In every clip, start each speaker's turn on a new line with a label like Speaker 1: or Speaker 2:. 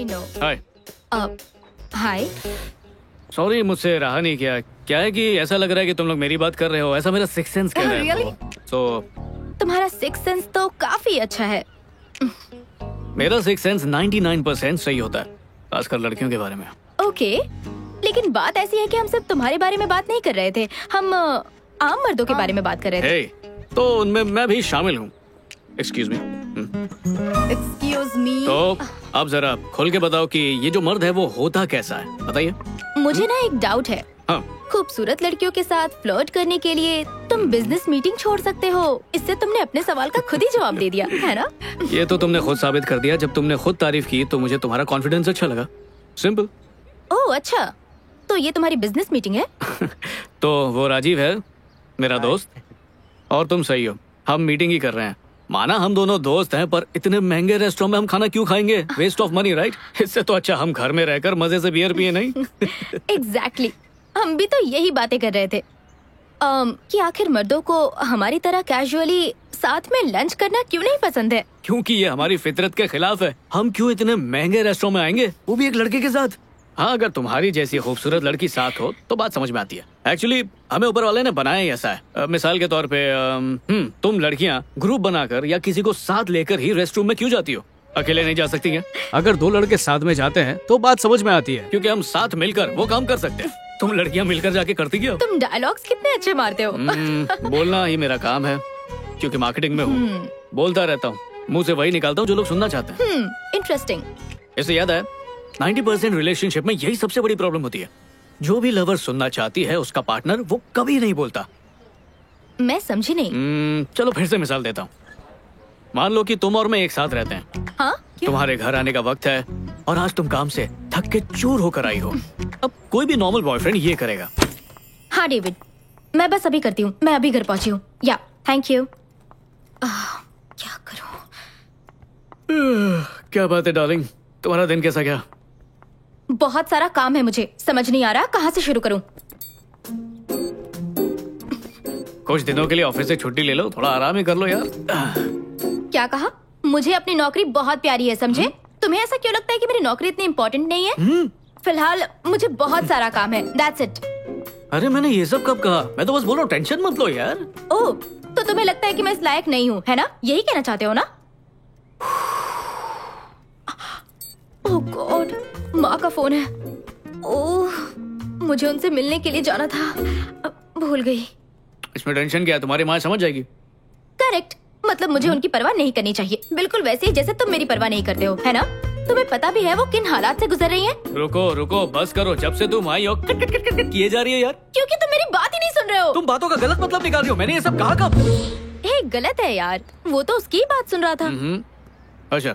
Speaker 1: I know.
Speaker 2: Hi.
Speaker 1: Hi.
Speaker 2: Sorry, मुझसे रहा नहीं किया। क्या है कि ऐसा लग रहा है कि तुम लोग मेरी बात कर रहे हो, ऐसा मेरा सिक्स सेंस कह रहा है।
Speaker 1: Really? तुम्हारा सिक्स सेंस तो काफी अच्छा है।
Speaker 2: मेरा सिक्स सेंस 99% सही होता है, खासकर लड़कियों के बारे में।
Speaker 1: ओके, लेकिन बात ऐसी है कि हम सिर्फ तुम्हारे बारे में बात नहीं कर रहे थे, हम आम मर्दों के बारे में बात कर रहे थे।
Speaker 2: तो उनमें मैं भी शामिल हूँ। Excuse me.
Speaker 1: Excuse me.
Speaker 2: तो आप जरा खोल के बताओ कि ये जो मर्द है वो होता कैसा है, बताइए।
Speaker 1: मुझे ना एक डाउट है।
Speaker 2: हाँ।
Speaker 1: खूबसूरत लड़कियों के साथ फ्लर्ट करने के लिए तुम बिजनेस मीटिंग छोड़ सकते हो। इससे तुमने अपने सवाल का खुद ही जवाब दे दिया, है ना?
Speaker 2: ये तो तुमने खुद साबित कर दिया। जब तुमने खुद तारीफ की तो मुझे तुम्हारा कॉन्फिडेंस अच्छा लगा। सिंपल।
Speaker 1: ओह अच्छा, तो ये तुम्हारी बिजनेस मीटिंग है?
Speaker 2: तो वो राजीव है मेरा दोस्त, और तुम सही हो, हम मीटिंग ही कर रहे हैं। माना हम दोनों दोस्त हैं, पर इतने महंगे रेस्टोरेंट में हम खाना क्यों खाएंगे? Waste of money, right? इससे तो अच्छा हम घर में रहकर मजे से बियर पिए, नहीं?
Speaker 1: एग्जैक्टली। हम भी तो यही बातें कर रहे थे कि आखिर मर्दों को हमारी तरह कैजुअली साथ में लंच करना क्यों नहीं पसंद है?
Speaker 2: क्योंकि ये हमारी फितरत के खिलाफ है। हम क्यों इतने महंगे रेस्टोरेंट में आएंगे, वो भी एक लड़के के साथ? हाँ, अगर तुम्हारी जैसी खूबसूरत लड़की साथ हो तो बात समझ में आती है। एक्चुअली हमें ऊपर वाले ने बनाया ही ऐसा है। मिसाल के तौर पे तुम लड़कियां ग्रुप बनाकर या किसी को साथ लेकर ही रेस्ट रूम में क्यों जाती हो? अकेले नहीं जा सकती हैं? अगर दो लड़के साथ में जाते हैं तो बात समझ में आती है, क्योंकि हम साथ मिलकर वो काम कर सकते हैं। तुम लड़कियां मिलकर जाके करती क्यों?
Speaker 1: तुम डायलॉग्स कितने अच्छे मारते हो।
Speaker 2: बोलना ही मेरा काम है, क्योंकि मार्केटिंग में हूँ। बोलता रहता हूँ, मुंह से वही निकालता हूँ जो लोग सुनना चाहते हैं।
Speaker 1: इंटरेस्टिंग।
Speaker 2: इससे याद है, 90% रिलेशनशिप में यही सबसे बड़ी प्रॉब्लम होती है। जो भी लवर सुनना चाहती है उसका पार्टनर वो कभी नहीं बोलता।
Speaker 1: मैं समझी नहीं।
Speaker 2: चलो फिर से मिसाल देता हूँ। मान लो कि तुम और मैं एक साथ रहते हैं।
Speaker 1: हाँ?
Speaker 2: तुम्हारे घर आने का वक्त है और आज तुम काम से थक के चूर होकर आई हो। अब कोई भी नॉर्मल बॉयफ्रेंड ये करेगा।
Speaker 1: हाँ डेविड, मैं बस अभी करती हूँ, मैं अभी घर पहुंची हूँ। या थैंक यू। क्या करूँ?
Speaker 2: क्या बात है डार्लिंग, तुम्हारा दिन कैसा गया?
Speaker 1: बहुत सारा काम है, मुझे समझ नहीं आ रहा कहाँ से शुरू करूँ।
Speaker 2: कुछ दिनों के लिए ऑफिस से छुट्टी ले लो, थोड़ा आराम ही कर लो यार।
Speaker 1: क्या कहा? मुझे अपनी नौकरी बहुत प्यारी है, समझे? तुम्हें ऐसा क्यों लगता है कि मेरी नौकरी इतनी इम्पोर्टेंट नहीं है? फिलहाल मुझे बहुत सारा काम है, दैट्स इट।
Speaker 2: अरे मैंने ये सब कब कहा? मैं तो बस बोल रहा हूँ, टेंशन मत लो यार।
Speaker 1: ओह, तो तुम्हें लगता है कि मैं इस लायक नहीं हूँ, है ना? यही कहना चाहते हो ना? ओह गॉड, माँ का फोन है। ओह, मुझे उनसे मिलने के लिए जाना था, भूल गई।
Speaker 2: इसमें टेंशन क्या है, तुम्हारी माँ समझ जाएगी।
Speaker 1: करेक्ट, मतलब मुझे उनकी परवाह नहीं करनी चाहिए, बिल्कुल वैसे ही जैसे तुम मेरी परवाह नहीं करते हो, है ना? तुम्हें पता भी है वो किन हालात से गुजर रही हैं?
Speaker 2: रुको रुको, बस करो। जब से तुम आई हो कट कट कट कट किए जा रही है यार।
Speaker 1: क्योंकि तुम मेरी बात ही नहीं सुन रहे हो।
Speaker 2: तुम बातों का गलत मतलब निकाल रही हो। मैंने ये सब कहा कब?
Speaker 1: गलत है यार, वो तो उसकी ही बात सुन रहा था।
Speaker 2: अच्छा,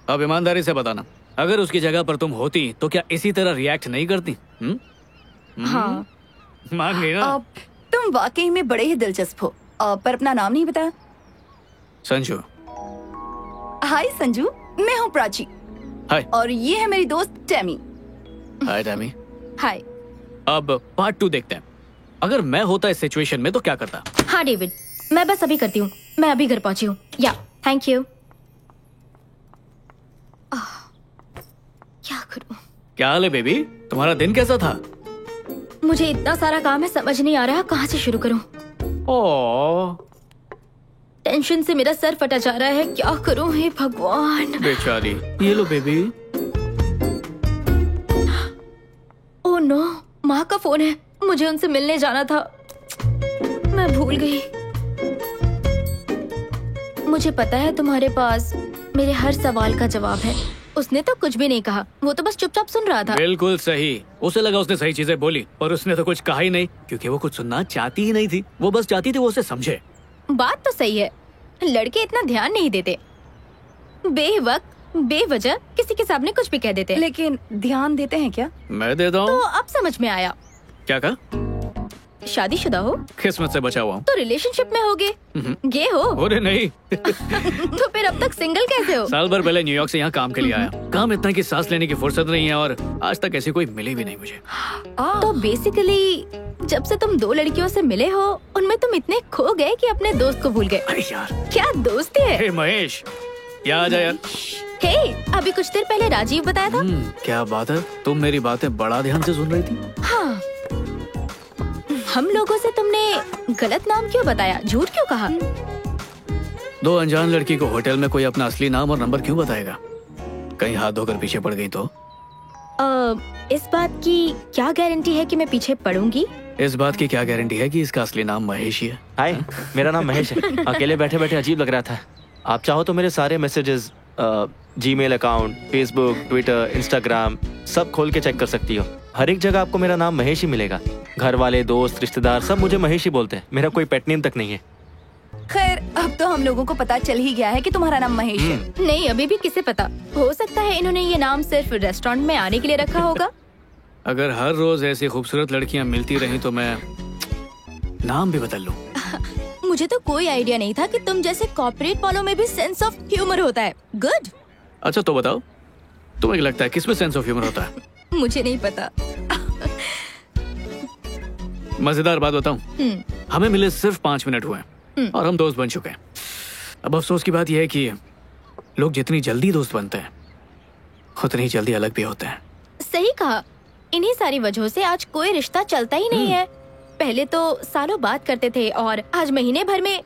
Speaker 2: अब ईमानदारी से बताना, अगर उसकी जगह पर तुम होती तो क्या इसी तरह रिएक्ट नहीं करती?
Speaker 1: हाँ।
Speaker 2: मान गई ना?
Speaker 3: तुम वाकई में बड़े ही दिलचस्प हो, पर अपना नाम नहीं बताया।
Speaker 2: संजू।
Speaker 3: हाय संजू, मैं हूँ प्राची।
Speaker 2: हाय।
Speaker 3: और ये है मेरी दोस्त टेमी।
Speaker 2: हाय टेमी।
Speaker 1: हाय।
Speaker 2: अब पार्ट 2 देखते हैं। अगर मैं होता इस सिचुएशन में तो क्या करता?
Speaker 1: हाँ डेविड, मैं बस अभी करती हूँ, मैं अभी घर पहुंची हूँ। या थैंक यू। क्या करूँ?
Speaker 2: क्या हाल है बेबी, तुम्हारा दिन कैसा था?
Speaker 1: मुझे इतना सारा काम है, समझ नहीं आ रहा कहाँ से शुरू करूँ।
Speaker 2: ओह,
Speaker 1: टेंशन से मेरा सर फटा जा रहा है, क्या करूँ हे भगवान।
Speaker 2: बेचारी। ये लो बेबी।
Speaker 1: ओह नो, माँ का फोन है, मुझे उनसे मिलने जाना था, मैं भूल गई। मुझे पता है तुम्हारे पास मेरे हर सवाल का जवाब है। उसने तो कुछ भी नहीं कहा, वो तो बस चुपचाप सुन रहा था।
Speaker 2: बिल्कुल सही, उसे लगा उसने सही चीजें बोली, पर उसने तो कुछ कहा ही नहीं, क्योंकि वो कुछ सुनना चाहती ही नहीं थी। वो बस चाहती थी वो उसे समझे।
Speaker 1: बात तो सही है, लड़के इतना ध्यान नहीं देते, बेवक्त बेवजह किसी के सामने कुछ भी कह देते हैं।
Speaker 3: लेकिन ध्यान देते हैं क्या?
Speaker 2: मैं देता हूँ।
Speaker 1: तो अब समझ में आया।
Speaker 2: क्या कहा?
Speaker 1: शादीशुदा हो?
Speaker 2: किस्मत से बचा हुआ हूँ।
Speaker 1: तो रिलेशनशिप में होगे? गे हो?
Speaker 2: अरे नहीं।
Speaker 1: तो फिर अब तक सिंगल कैसे हो?
Speaker 2: साल भर पहले न्यूयॉर्क से यहाँ काम के लिए आया। काम इतना कि सांस लेने की फुर्सत नहीं है, और आज तक ऐसी कोई मिली भी नहीं मुझे।
Speaker 1: तो बेसिकली जब से तुम दो लड़कियों से मिले हो, उनमें तुम इतने खो गए कि अपने दोस्त को भूल गए।
Speaker 2: अरे यार,
Speaker 1: क्या दोस्ती है?
Speaker 2: हे महेश, यहाँ आ जा यार।
Speaker 1: हे, अभी कुछ देर पहले राजीव बताया था।
Speaker 2: क्या बात है, तुम मेरी बातें बड़ा ध्यान से सुन रही थी।
Speaker 1: हाँ, हम लोगों से तुमने गलत नाम क्यों बताया, झूठ क्यों कहा?
Speaker 2: दो अनजान लड़की को होटल में कोई अपना असली नाम और नंबर क्यों बताएगा? कहीं हाथ धोकर पीछे पड़ गई तो?
Speaker 1: इस बात की क्या गारंटी है कि मैं पीछे पड़ूंगी?
Speaker 2: इस बात की क्या गारंटी है कि इसका असली नाम महेश ही है?
Speaker 4: हाय, मेरा नाम महेश है। अकेले बैठे बैठे अजीब लग रहा था। आप चाहो तो मेरे सारे messages, Gmail account, Facebook, Twitter, Instagram सब खोल के चेक कर सकती हो। हर एक जगह आपको मेरा नाम महेश ही मिलेगा। घर वाले, दोस्त, रिश्तेदार सब मुझे महेश ही बोलते हैं। मेरा कोई पेट नेम तक नहीं है।
Speaker 3: खैर, अब तो हम लोगों को पता चल ही गया है कि तुम्हारा नाम महेश है।
Speaker 1: नहीं, अभी भी किसे पता, हो सकता है इन्होंने ये नाम सिर्फ रेस्टोरेंट में आने के लिए रखा होगा।
Speaker 2: अगर हर रोज ऐसी खूबसूरत लड़कियां मिलती रहीं तो मैं नाम भी बदल लूं।
Speaker 1: मुझे तो कोई आइडिया नहीं था कि तुम जैसे कॉर्पोरेट वालों में भी सेंस ऑफ ह्यूमर होता है। गुड।
Speaker 2: अच्छा तो बताओ, तुम्हें लगता है किसमें सेंस ऑफ ह्यूमर होता है?
Speaker 1: मुझे नहीं पता।
Speaker 2: मजेदार बात बताऊं, हमें मिले सिर्फ 5 मिनट हुए और हम दोस्त बन चुके हैं। अब अफसोस की बात यह है कि लोग जितनी जल्दी दोस्त बनते हैं उतनी ही जल्दी अलग भी होते हैं।
Speaker 1: सही कहा, इन्हीं सारी वजहों से आज कोई रिश्ता चलता ही नहीं है। पहले तो सालों बात करते थे और आज महीने भर में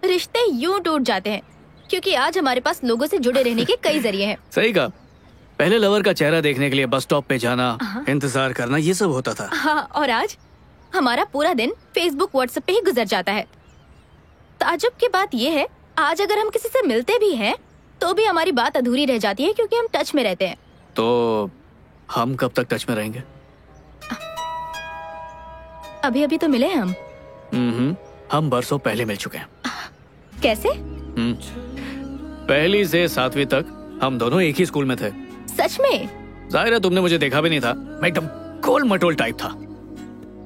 Speaker 1: रिश्ते यूं टूट जाते हैं, क्योंकि आज हमारे पास लोगों से जुड़े रहने के कई जरिए हैं।
Speaker 2: सही कहा, पहले लवर का चेहरा देखने के लिए बस स्टॉप पे जाना, इंतजार करना, ये सब होता था।
Speaker 1: हाँ, और आज हमारा पूरा दिन फेसबुक, व्हाट्सएप पे ही गुजर जाता है। ताज्जुब की बात यह है, आज अगर हम किसी से मिलते भी हैं तो भी हमारी बात अधूरी रह जाती है, क्योंकि हम टच में रहते हैं।
Speaker 2: तो हम कब तक टच में रहेंगे?
Speaker 1: अभी अभी तो मिले हैं
Speaker 2: हम बरसों पहले मिल चुके हैं।
Speaker 1: कैसे?
Speaker 2: पहली से 7वीं तक हम दोनों एक ही स्कूल में थे।
Speaker 1: सच में?
Speaker 2: जाहिर है तुमने मुझे देखा भी नहीं था, मैं एकदम गोल मटोल टाइप था।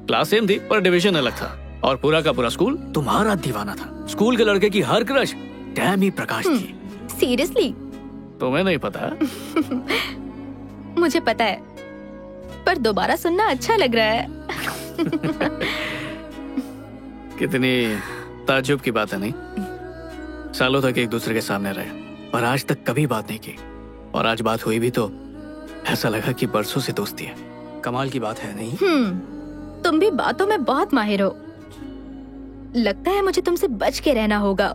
Speaker 2: क्लास सेम थी पर डिवीजन अलग था, और पूरा का पूरा स्कूल तुम्हारा दीवाना था। स्कूल के लड़के की हर क्रश टैमी प्रकाश थी।
Speaker 1: सीरियसली?
Speaker 2: तुम्हें नहीं पता?
Speaker 1: मुझे पता है, पर दोबारा सुनना अच्छा लग रहा है।
Speaker 2: कितनी ताज्जुब की बात है नहीं? सालों तक एक दूसरे के सामने रहे पर आज तक कभी बात नहीं की, और आज बात हुई भी तो ऐसा लगा कि बरसों से दोस्ती है। कमाल की बात है नहीं?
Speaker 1: तुम भी बातों में बहुत माहिर हो। लगता है मुझे तुमसे बच के रहना होगा।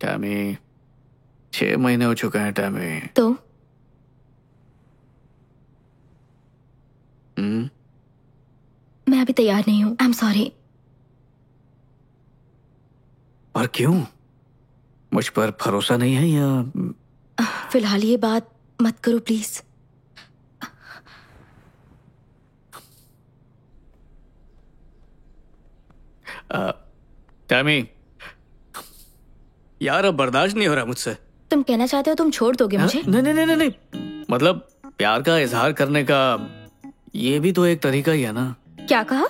Speaker 2: टैमी, 6 महीने हो चुके हैं टैमी।
Speaker 1: तो मैं अभी तैयार नहीं हूँ। I am sorry.
Speaker 2: और क्यों? मुझ पर भरोसा नहीं है या?
Speaker 1: फिलहाल ये बात मत करो प्लीज।
Speaker 2: टैमी, यार अब बर्दाश्त नहीं हो रहा मुझसे।
Speaker 1: तुम कहना चाहते हो तुम छोड़ दोगे मुझे?
Speaker 2: नहीं नहीं नहीं नहीं, मतलब प्यार का इजहार करने का ये भी तो एक तरीका ही है ना।
Speaker 1: क्या कहा?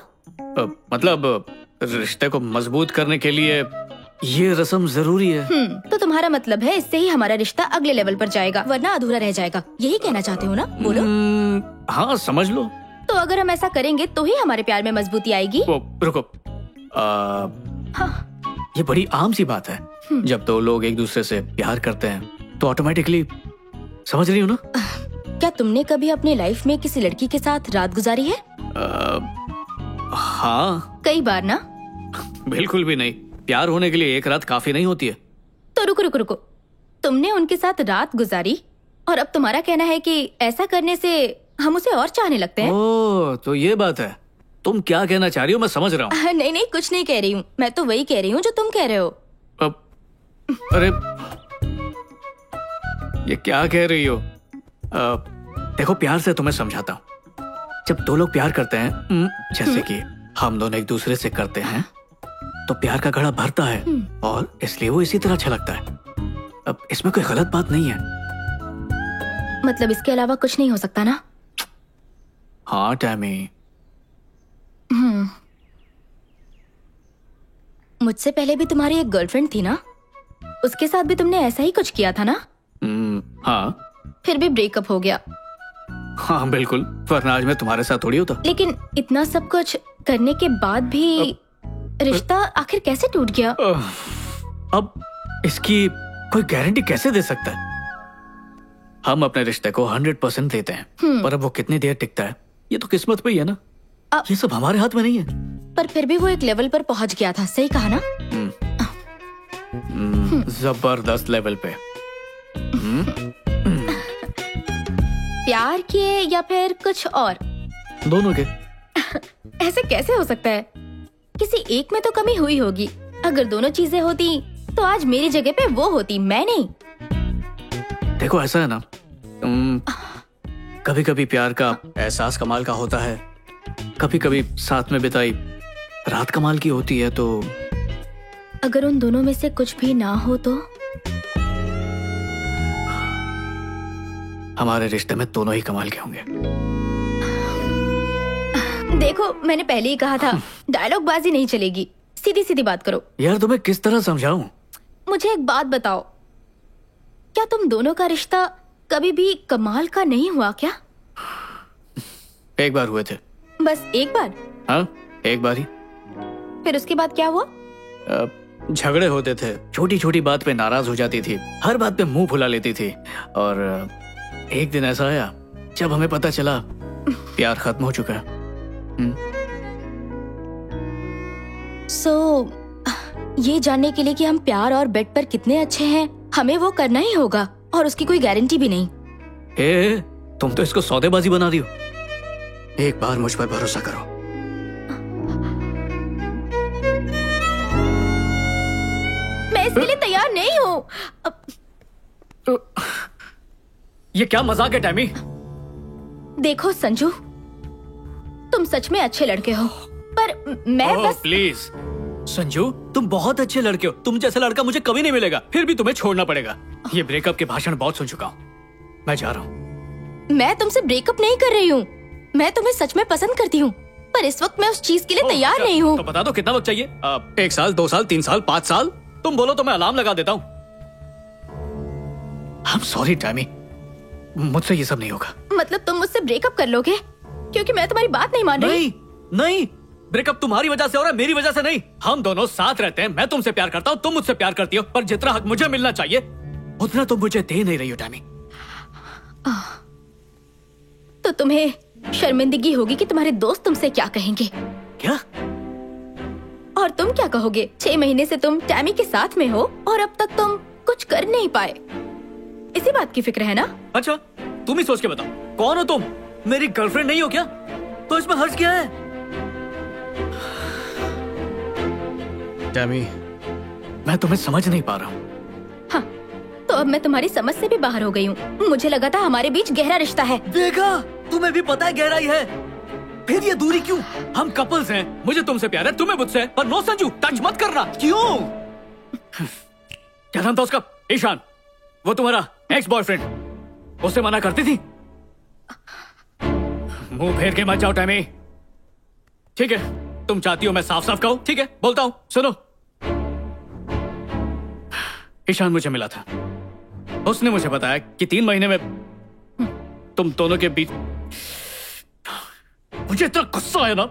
Speaker 2: मतलब रिश्ते को मजबूत करने के लिए ये रस्म जरूरी है।
Speaker 1: तो तुम्हारा मतलब है इससे ही हमारा रिश्ता अगले लेवल पर जाएगा, वरना अधूरा रह जाएगा। यही कहना चाहते हो ना? बोलो।
Speaker 2: हाँ, समझ लो।
Speaker 1: तो अगर हम ऐसा करेंगे तो ही हमारे प्यार में मजबूती आएगी।
Speaker 2: रुको, ये बड़ी आम सी बात है। जब दो लोग एक दूसरे से प्यार करते हैं तो ऑटोमेटिकली, समझ रही हो ना?
Speaker 1: क्या तुमने कभी अपनी लाइफ में किसी लड़की के साथ रात गुजारी है?
Speaker 2: हाँ,
Speaker 1: कई बार ना?
Speaker 2: बिल्कुल भी नहीं। प्यार होने के लिए एक रात काफी नहीं होती है।
Speaker 1: तो रुको रुको रुको, तुमने उनके साथ रात गुजारी और अब तुम्हारा कहना है कि ऐसा करने से हम उसे और चाहने लगते हैं?
Speaker 2: ओह, तो ये बात है। तुम क्या कहना चाह रही हो मैं समझ रहा हूँ।
Speaker 1: नहीं नहीं, कुछ नहीं कह रही हूँ। मैं तो वही कह रही हूँ जो तुम कह रहे हो।
Speaker 2: अरे ये क्या कह रही हो? देखो, प्यार से तुम्हें समझाता हूँ। जब दो लोग प्यार करते हैं, जैसे कि हम दोनों एक दूसरे से करते हैं, तो प्यार का घड़ा भरता है और इसलिए वो इसी तरह छलकता है। अब इसमें कोई गलत बात नहीं है।
Speaker 1: मतलब इसके अलावा कुछ नहीं हो सकता ना?
Speaker 2: हाँ टैमी।
Speaker 1: मुझसे पहले भी तुम्हारी एक गर्लफ्रेंड थी ना, उसके साथ भी तुमने ऐसा ही कुछ किया था ना?
Speaker 2: हाँ।
Speaker 1: फिर भी ब्रेकअप हो गया।
Speaker 2: हाँ बिल्कुल, वरना आज मैं तुम्हारे साथ थोड़ी होता।
Speaker 1: लेकिन इतना सब कुछ करने के बाद भी रिश्ता आखिर कैसे टूट गया?
Speaker 2: अब इसकी कोई गारंटी कैसे दे सकता है? हम अपने रिश्ते को 100% देते हैं, पर अब वो कितनी देर टिकता है ये तो किस्मत पे ही है ना। ये सब हमारे हाथ में नहीं है।
Speaker 1: पर फिर भी वो एक लेवल पर पहुंच गया था, सही कहा ना?
Speaker 2: जबरदस्त लेवल पे।
Speaker 1: प्यार किए या फिर कुछ और?
Speaker 2: दोनों के।
Speaker 1: ऐसे कैसे हो सकता है? किसी एक में तो कमी हुई होगी। अगर दोनों चीजें होती तो आज मेरी जगह पे वो होती, मैं नहीं।
Speaker 2: देखो ऐसा है ना, कभी कभी प्यार का एहसास कमाल का होता है, कभी कभी साथ में बिताई रात कमाल की होती है। तो
Speaker 1: अगर उन दोनों में से कुछ भी ना हो तो?
Speaker 2: हमारे रिश्ते में दोनों ही कमाल के होंगे।
Speaker 1: देखो मैंने पहले ही कहा था, डायलॉग बाजी नहीं चलेगी, सीधी सीधी बात करो।
Speaker 2: यार तुम्हें किस तरह समझाऊं?
Speaker 1: मुझे एक बात बताओ, क्या तुम दोनों का रिश्ता कभी भी कमाल का नहीं हुआ क्या?
Speaker 2: एक बार हुए थे।
Speaker 1: बस एक बार?
Speaker 2: हाँ एक बार ही।
Speaker 1: फिर उसके बाद क्या हुआ?
Speaker 2: झगड़े होते थे, छोटी छोटी बात पे नाराज हो जाती थी, हर बात पे मुंह फुला लेती थी। और एक दिन ऐसा आया जब हमें पता चला प्यार खत्म हो चुका है।
Speaker 1: ये जानने के लिए कि हम प्यार और बेड पर कितने अच्छे हैं, हमें वो करना ही होगा, और उसकी कोई गारंटी भी नहीं।
Speaker 2: तुम तो इसको सौदेबाजी बना रही हो। एक बार मुझ पर भरोसा करो।
Speaker 1: मैं इसके लिए तैयार नहीं हूँ।
Speaker 2: ये क्या मजाक है टैमी?
Speaker 1: देखो संजू, तुम सच में अच्छे लड़के हो, पर मैं बस...
Speaker 2: प्लीज संजू, तुम बहुत अच्छे लड़के हो। तुम जैसा लड़का मुझे कभी नहीं मिलेगा, फिर भी तुम्हें छोड़ना पड़ेगा। ये ब्रेकअप के भाषण बहुत सुन चुका हूँ, मैं जा रहा हूँ।
Speaker 1: मैं तुमसे ब्रेकअप नहीं कर रही हूँ, मैं तुम्हें सच में पसंद करती हूँ, पर इस वक्त मैं उस चीज के लिए तैयार नहीं हूँ।
Speaker 2: तो बता दो कितना वक्त चाहिए? 1 साल, 2 साल, 3 साल, 5 साल? तुम बोलो तो मैं अलार्म लगा देता हूँ। I'm sorry टैमी, मुझसे ये सब नहीं होगा।
Speaker 1: मतलब तुम मुझसे ब्रेकअप कर लोगे क्योंकि मैं तुम्हारी बात नहीं मान रही?
Speaker 2: नहीं, ब्रेकअप तुम्हारी वजह से हो रहा है, मेरी वजह से नहीं। हम दोनों साथ रहते हैं, मैं तुमसे प्यार करता हूँ, तुम मुझसे प्यार करती हो, पर जितना हक मुझे मिलना चाहिए उतना तुम मुझे दे नहीं रही हो टैमी।
Speaker 1: तो तुम्हें शर्मिंदगी होगी कि तुम्हारे दोस्त तुमसे क्या कहेंगे।
Speaker 2: क्या?
Speaker 1: और तुम क्या कहोगे? 6 महीने से तुम टैमी के साथ में हो और अब तक तुम कुछ कर नहीं पाए। इसी बात की फिक्र है ना?
Speaker 2: अच्छा, तुम ही सोच के बताओ, कौन हो तुम? मेरी गर्लफ्रेंड नहीं हो क्या? तो इसमें हर्ज क्या है? टैमी, मैं तुम्हें समझ नहीं पा रहा हूँ।
Speaker 1: हाँ, तो अब मैं तुम्हारी समझ से भी बाहर हो गई हूँ। मुझे लगा था हमारे बीच गहरा रिश्ता है।
Speaker 2: देखा, तुम्हें भी पता है गहराई है, फिर ये दूरी क्यों? हम कपल्स हैं, मुझे तुमसे प्यार है, तुम्हें मुझसे, पर नो संजू, टच मत करना। क्यों? क्या नाम था उसका? ईशान, वो तुम्हारा एक्स बॉयफ्रेंड, उससे मना करती थी? मुंह फेर के मत जाओ टैमी। ठीक है, तुम चाहती हो मैं साफ साफ कहूं? ठीक है, बोलता हूं, सुनो। ईशान मुझे मिला था, उसने मुझे बताया कि 3 महीने में तुम दोनों के बीच... मुझे इतना गुस्सा आया ना,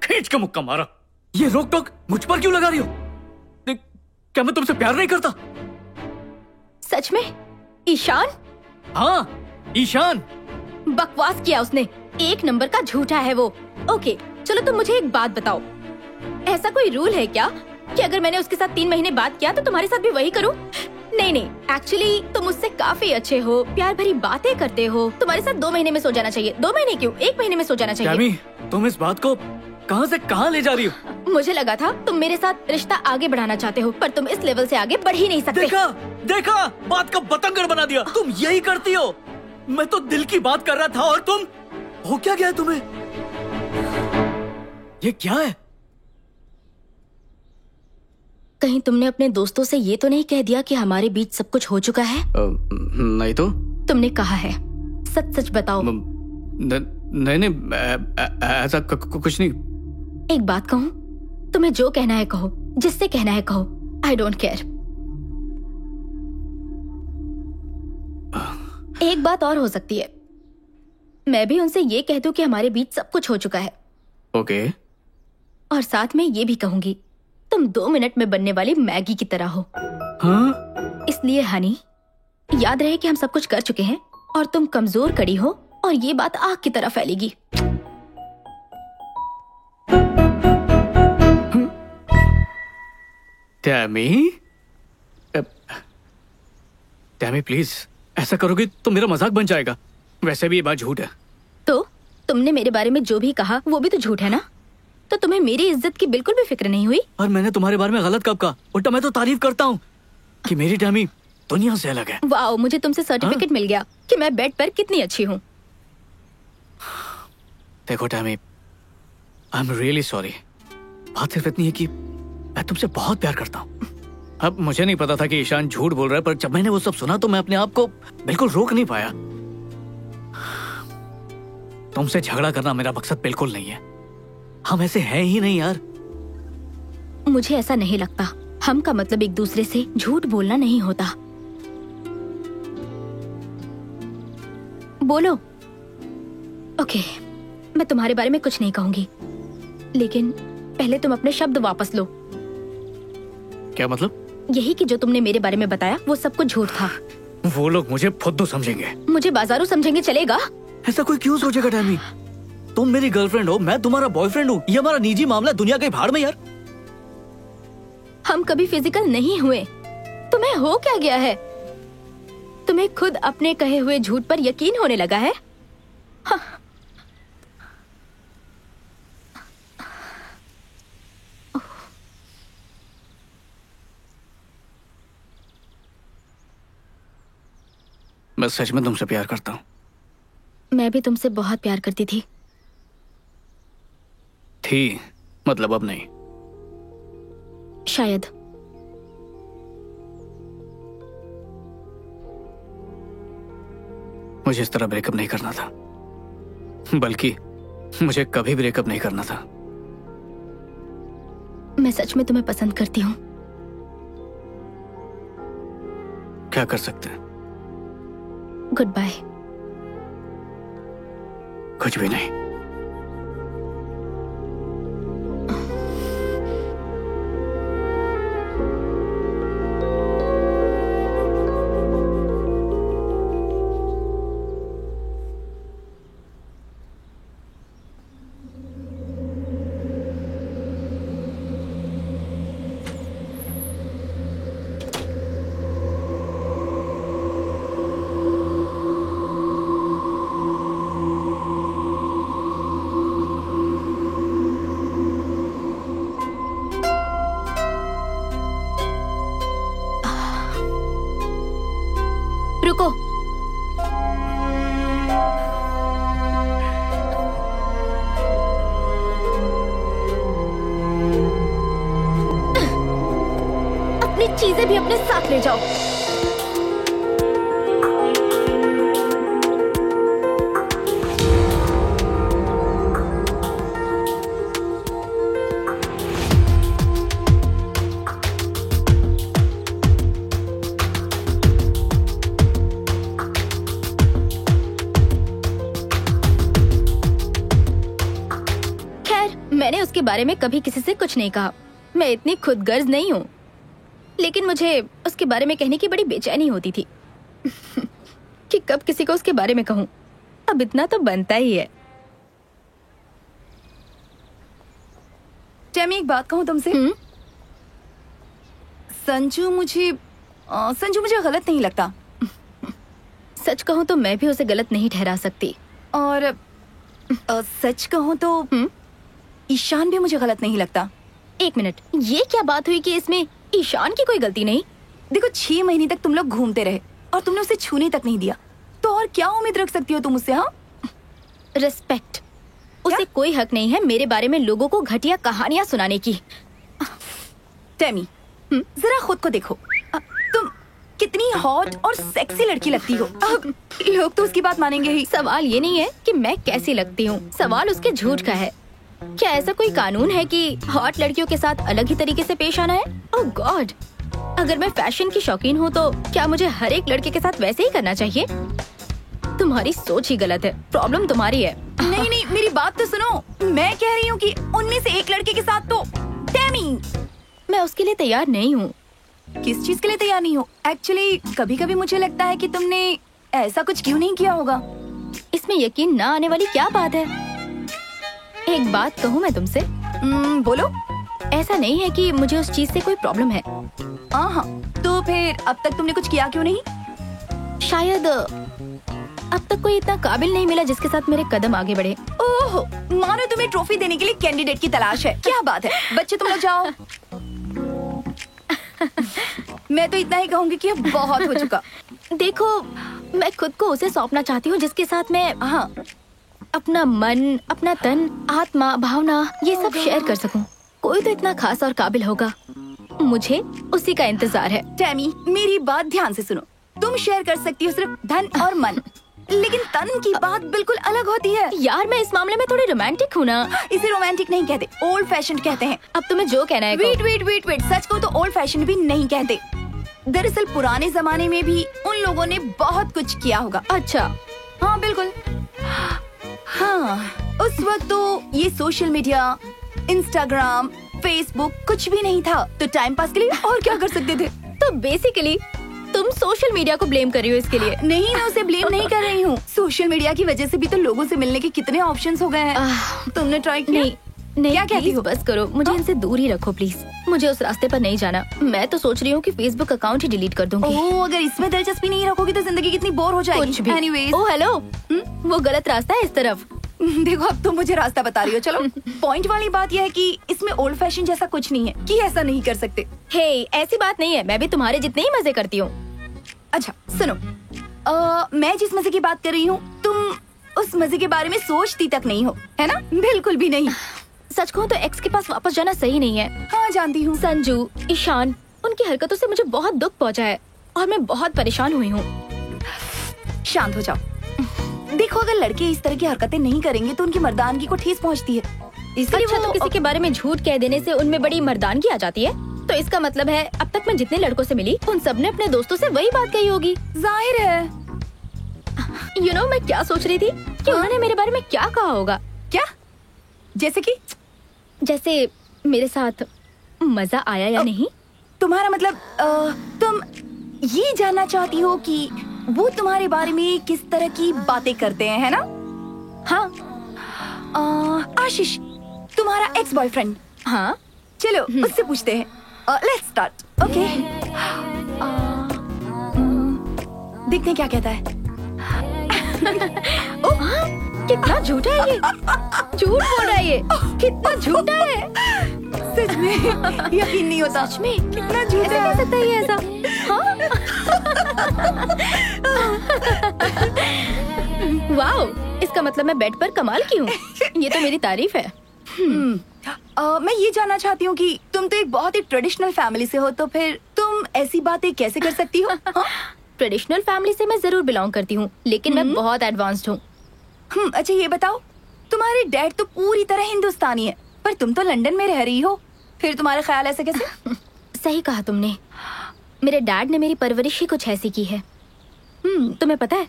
Speaker 2: खींच के मुक्का मारा। ये रोक टोक मुझ पर क्यों लगा रही हो? क्या मैं तुमसे प्यार नहीं करता?
Speaker 1: सच में? ईशान?
Speaker 2: हाँ, ईशान।
Speaker 1: बकवास किया उसने, 1 नंबर का झूठा है वो। ओके, चलो तुम मुझे एक बात बताओ, ऐसा कोई रूल है क्या कि अगर मैंने उसके साथ 3 महीने बात किया तो तुम्हारे साथ भी वही करूं? नहीं, एक्चुअली तुम मुझसे काफी अच्छे हो, प्यार भरी बातें करते हो, तुम्हारे साथ 2 महीने में सो जाना चाहिए। 2 महीने क्यों, 1 महीने में सो जाना चाहिए।
Speaker 2: टैमी, तुम इस बात को कहां से कहां ले जा रही हो?
Speaker 1: मुझे लगा था तुम मेरे साथ रिश्ता आगे बढ़ाना चाहते हो, पर तुम इस लेवल से आगे बढ़ ही नहीं सकते।
Speaker 2: देखा, बात का बतंगड़ बना दिया। तुम यही करती हो। मैं तो दिल की बात कर रहा था और तुम... हो क्या गया तुम्हें? ये क्या है?
Speaker 1: कहीं तुमने अपने दोस्तों से ये तो नहीं कह दिया कि हमारे बीच सब कुछ हो चुका है?
Speaker 2: नहीं तो।
Speaker 1: तुमने कहा है, सच सच बताओ।
Speaker 2: नहीं नहीं, ऐसा कुछ नहीं।
Speaker 1: एक बात कहूँ, तुम्हें जो कहना है कहो, जिससे कहना है कहो, आई डोंट केयर। एक बात और हो सकती है, मैं भी उनसे ये कह दूं कि हमारे बीच सब कुछ हो चुका है।
Speaker 2: ओके।
Speaker 1: और साथ में ये भी कहूंगी, तुम 2 मिनट में बनने वाली मैगी की तरह हो।
Speaker 2: हाँ?
Speaker 1: इसलिए हनी, याद रहे कि हम सब कुछ कर चुके हैं और तुम कमजोर कड़ी हो और ये बात आग की तरह फैलेगी।
Speaker 2: टैमी प्लीज, ऐसा करोगे तो मेरा मजाक बन जाएगा। वैसे भी ये बात झूठ है।
Speaker 1: तो तुमने मेरे बारे में जो भी कहा वो भी तो झूठ है ना? तो तुम्हें मेरी इज्जत की बिल्कुल भी फिक्र नहीं हुई?
Speaker 2: और मैंने तुम्हारे बारे में गलत कब कहा? उल्टा मैं तो तारीफ करता हूँ कि मेरी टैमी दुनिया से अलग है।
Speaker 1: वाह, मुझे तुमसे सर्टिफिकेट मिल गया कि मैं बेड पर कितनी अच्छी हूँ।
Speaker 2: देखो Tammy, I am really sorry. बात सिर्फ इतनी है कि मैं तुमसे बहुत प्यार करता हूँ। अब मुझे नहीं पता था कि ईशान झूठ बोल रहा है, पर जब मैंने वो सब सुना तो मैं अपने आप को बिल्कुल रोक नहीं पाया। तुमसे झगड़ा करना मेरा मकसद बिल्कुल नहीं है। हम ऐसे हैं ही नहीं यार।
Speaker 1: मुझे ऐसा नहीं लगता। हम का मतलब एक दूसरे से झूठ बोलना नहीं होता। बोलो। ओके, मैं तुम्हारे बारे में कुछ नहीं कहूंगी, लेकिन पहले तुम अपने शब्द वापस लो।
Speaker 2: क्या मतलब?
Speaker 1: यही कि जो तुमने मेरे बारे में बताया वो सब कुछ झूठ था।
Speaker 2: वो लोग मुझे फुद्दू समझेंगे।
Speaker 1: मुझे बाजारू समझेंगे चलेगा?
Speaker 2: ऐसा कोई क्यों सोचेगा टैमी? तुम मेरी गर्लफ्रेंड हो, मैं तुम्हारा बॉयफ्रेंड हूँ। ये हमारा निजी मामला है, दुनिया के भाड़ में यार।
Speaker 1: हम कभी फिजिकल नहीं हुए। तुम्हें हो क्या गया है? तुम्हें खुद अपने कहे हुए झूठ पर यकीन होने लगा है? हाँ।
Speaker 2: मैं सच में तुमसे प्यार करता हूँ।
Speaker 1: मैं भी तुमसे बहुत प्यार करती थी।
Speaker 2: मतलब अब नहीं।
Speaker 1: शायद।
Speaker 2: मुझे इस तरह ब्रेकअप नहीं करना था, बल्कि मुझे कभी ब्रेकअप नहीं करना था।
Speaker 1: मैं सच में तुम्हें पसंद करती हूँ।
Speaker 2: क्या कर सकते हैं?
Speaker 1: Goodbye.
Speaker 2: कुछ भी नहीं।
Speaker 1: रुको। अपनी चीजें भी अपने साथ ले जाओ। मैंने उसके बारे में कभी किसी से कुछ नहीं कहा। मैं इतनी खुदगर्ज नहीं हूँ, लेकिन मुझे उसके बारे में कहने की बड़ी बेचैनी होती थी कि कब किसी को उसके बारे में कहूँ। अब इतना तो बनता ही है।
Speaker 3: टैमी, एक बात कहूँ तुमसे। संजू मुझे गलत नहीं लगता।
Speaker 1: सच कहूँ तो मैं भी उसे गलत नहीं ठहरा सकती।
Speaker 3: और सच कहूँ तो ईशान भी मुझे गलत नहीं लगता।
Speaker 1: 1 मिनट, ये क्या बात हुई कि इसमें ईशान की कोई गलती नहीं?
Speaker 3: देखो, 6 महीने तक तुम लोग घूमते रहे और तुमने उसे छूने तक नहीं दिया, तो और क्या उम्मीद रख सकती हो तुम उससे? हाँ,
Speaker 1: रिस्पेक्ट। उसे कोई हक नहीं है मेरे बारे में लोगों को घटिया कहानियां सुनाने की।
Speaker 3: टैमी, जरा खुद को देखो। तुम कितनी हॉट और सेक्सी लड़की लगती हो। अब लोग तो उसकी बात मानेंगे ही।
Speaker 1: सवाल ये नहीं है कि मैं कैसी लगती हूँ, सवाल उसके झूठ का है। क्या ऐसा कोई कानून है कि हॉट लड़कियों के साथ अलग ही तरीके से पेश आना है? ओह गॉड, अगर मैं फैशन की शौकीन हूँ तो क्या मुझे हर एक लड़के के साथ वैसे ही करना चाहिए? तुम्हारी सोच ही गलत है, प्रॉब्लम तुम्हारी है।
Speaker 3: नहीं नहीं, मेरी बात तो सुनो। मैं कह रही हूँ कि उनमें से एक लड़के के साथ तो टैमी।
Speaker 1: मैं उसके लिए तैयार नहीं हूँ।
Speaker 3: किस चीज के लिए तैयार नहीं हो? एक्चुअली कभी कभी मुझे लगता है कि तुमने ऐसा कुछ क्यों नहीं किया होगा।
Speaker 1: इसमें यकीन ना आने वाली क्या बात है? एक बात कहूँ मैं तुमसे?
Speaker 3: बोलो।
Speaker 1: ऐसा नहीं है कि मुझे उस चीज से कोई प्रॉब्लम है।
Speaker 3: हाँ, तो फिर अब तक तुमने कुछ किया क्यों नहीं?
Speaker 1: शायद अब तक कोई इतना काबिल नहीं मिला जिसके साथ मेरे कदम आगे बढ़े।
Speaker 3: ओह, मानो तुम्हें ट्रॉफी देने के लिए कैंडिडेट की तलाश है। क्या बात है, बच्चे तुम लोग जाओ। मैं तो इतना ही कहूँगी कि अब बहुत हो चुका।
Speaker 1: देखो, मैं खुद को उसे सौंपना चाहती हूँ जिसके साथ मैं अपना मन, अपना तन, आत्मा, भावना ये सब शेयर कर सकूं। कोई तो इतना खास और काबिल होगा, मुझे उसी का इंतजार है।
Speaker 3: टैमी, मेरी बात ध्यान से सुनो। तुम शेयर कर सकती हो सिर्फ धन और मन, लेकिन तन की बात बिल्कुल अलग होती है।
Speaker 1: यार, मैं इस मामले में थोड़ी रोमांटिक हूँ ना।
Speaker 3: इसे रोमांटिक नहीं कहते, ओल्ड फैशन कहते हैं।
Speaker 1: अब तुम्हें जो कहना है
Speaker 3: वेट वेट वेट वेट, सच को तो ओल्ड फैशन भी नहीं कहते। दरअसल पुराने जमाने में भी उन लोगों ने बहुत कुछ किया होगा।
Speaker 1: अच्छा,
Speaker 3: हाँ बिल्कुल। हाँ, उस वक्त तो ये सोशल मीडिया, इंस्टाग्राम, फेसबुक कुछ भी नहीं था, तो टाइम पास के लिए और क्या कर सकते थे।
Speaker 1: तो बेसिकली तुम सोशल मीडिया को ब्लेम कर रही हो इसके लिए?
Speaker 3: नहीं, मैं उसे ब्लेम नहीं कर रही हूँ। सोशल मीडिया की वजह से भी तो लोगों से मिलने के कितने ऑप्शंस हो गए हैं। तुमने ट्राई किया?
Speaker 1: नहीं,
Speaker 3: क्या कहती हो?
Speaker 1: बस करो, मुझे इनसे दूर ही रखो प्लीज। मुझे उस रास्ते पर नहीं जाना। मैं तो सोच रही हूँ कि फेसबुक अकाउंट ही डिलीट कर दूंगी।
Speaker 3: ओह, अगर इसमें दिलचस्पी नहीं रखोगी तो जिंदगी कितनी बोर हो जाएगी।
Speaker 1: कुछ भी।
Speaker 3: Anyways,
Speaker 1: ओह हेलो, वो गलत रास्ता है इस तरफ।
Speaker 3: देखो, अब तुम मुझे रास्ता बता रही हो। चलो, पॉइंट वाली बात यह है कि इसमें ओल्ड फैशन जैसा कुछ नहीं है कि ऐसा नहीं कर सकते।
Speaker 1: हे, ऐसी बात नहीं है, मैं भी तुम्हारे जितने ही मजे करती हूँ।
Speaker 3: अच्छा सुनो, मैं जिस मजे की बात कर रही हूँ, तुम उस मजे के बारे में सोचती तक नहीं हो, है ना? बिल्कुल भी नहीं।
Speaker 1: सच कहूँ तो एक्स के पास वापस जाना सही नहीं है।
Speaker 3: हाँ जानती हूँ।
Speaker 1: संजू, ईशान, उनकी हरकतों से मुझे बहुत दुख पहुँचा है और मैं बहुत परेशान हुई हूँ।
Speaker 3: शांत हो जाओ। देखो, अगर लड़के इस तरह की हरकतें नहीं करेंगे तो उनकी मर्दानगी को ठेस पहुँचती है। इसलिए
Speaker 1: अच्छा, तो किसी के बारे में झूठ कह देने से उनमें बड़ी मर्दानगी आ जाती है? तो इसका मतलब है अब तक मैं जितने लड़कों से मिली उन सब ने अपने दोस्तों से वही बात कही होगी।
Speaker 3: जाहिर है।
Speaker 1: You know, मैं क्या सोच रही थी कि उन्होंने मेरे बारे में क्या कहा होगा।
Speaker 3: क्या? जैसे कि?
Speaker 1: जैसे मेरे साथ मजा आया या नहीं?
Speaker 3: तुम्हारा मतलब तुम ये जानना चाहती हो कि वो तुम्हारे बारे में किस तरह की बातें करते हैं, है ना?
Speaker 1: हाँ।
Speaker 3: आशीष, तुम्हारा एक्स बॉयफ्रेंड।
Speaker 1: हाँ,
Speaker 3: चलो उससे पूछते हैं। Let's start. ओके, देखते हैं क्या कहता है।
Speaker 1: कितना झूठा है ये। झूठ बोल रहा है ये। कितना झूठा है।
Speaker 3: सच में यकीन नहीं होता।
Speaker 1: सच में
Speaker 3: कितना झूठा
Speaker 1: कैसे
Speaker 3: है।
Speaker 1: कह सकता है ये ऐसा? हाँ? वाओ, इसका मतलब मैं बेड पर कमाल की हूँ। ये तो मेरी तारीफ है।
Speaker 3: मैं ये जानना चाहती हूँ कि तुम तो एक बहुत ही ट्रेडिशनल फैमिली से हो, तो फिर तुम ऐसी बातें कैसे कर सकती हो?
Speaker 1: ट्रेडिशनल फैमिली से मैं जरूर बिलोंग करती हूँ, लेकिन मैं बहुत एडवांस्ड हूँ।
Speaker 3: अच्छा ये बताओ, तुम्हारे डैड तो पूरी तरह हिंदुस्तानी है, पर तुम तो लंदन में रह रही हो, फिर तुम्हारा ख्याल ऐसे कैसे?
Speaker 1: सही कहा तुमने। मेरे डैड ने मेरी परवरिश ही कुछ ऐसी की है। तुम्हें पता है,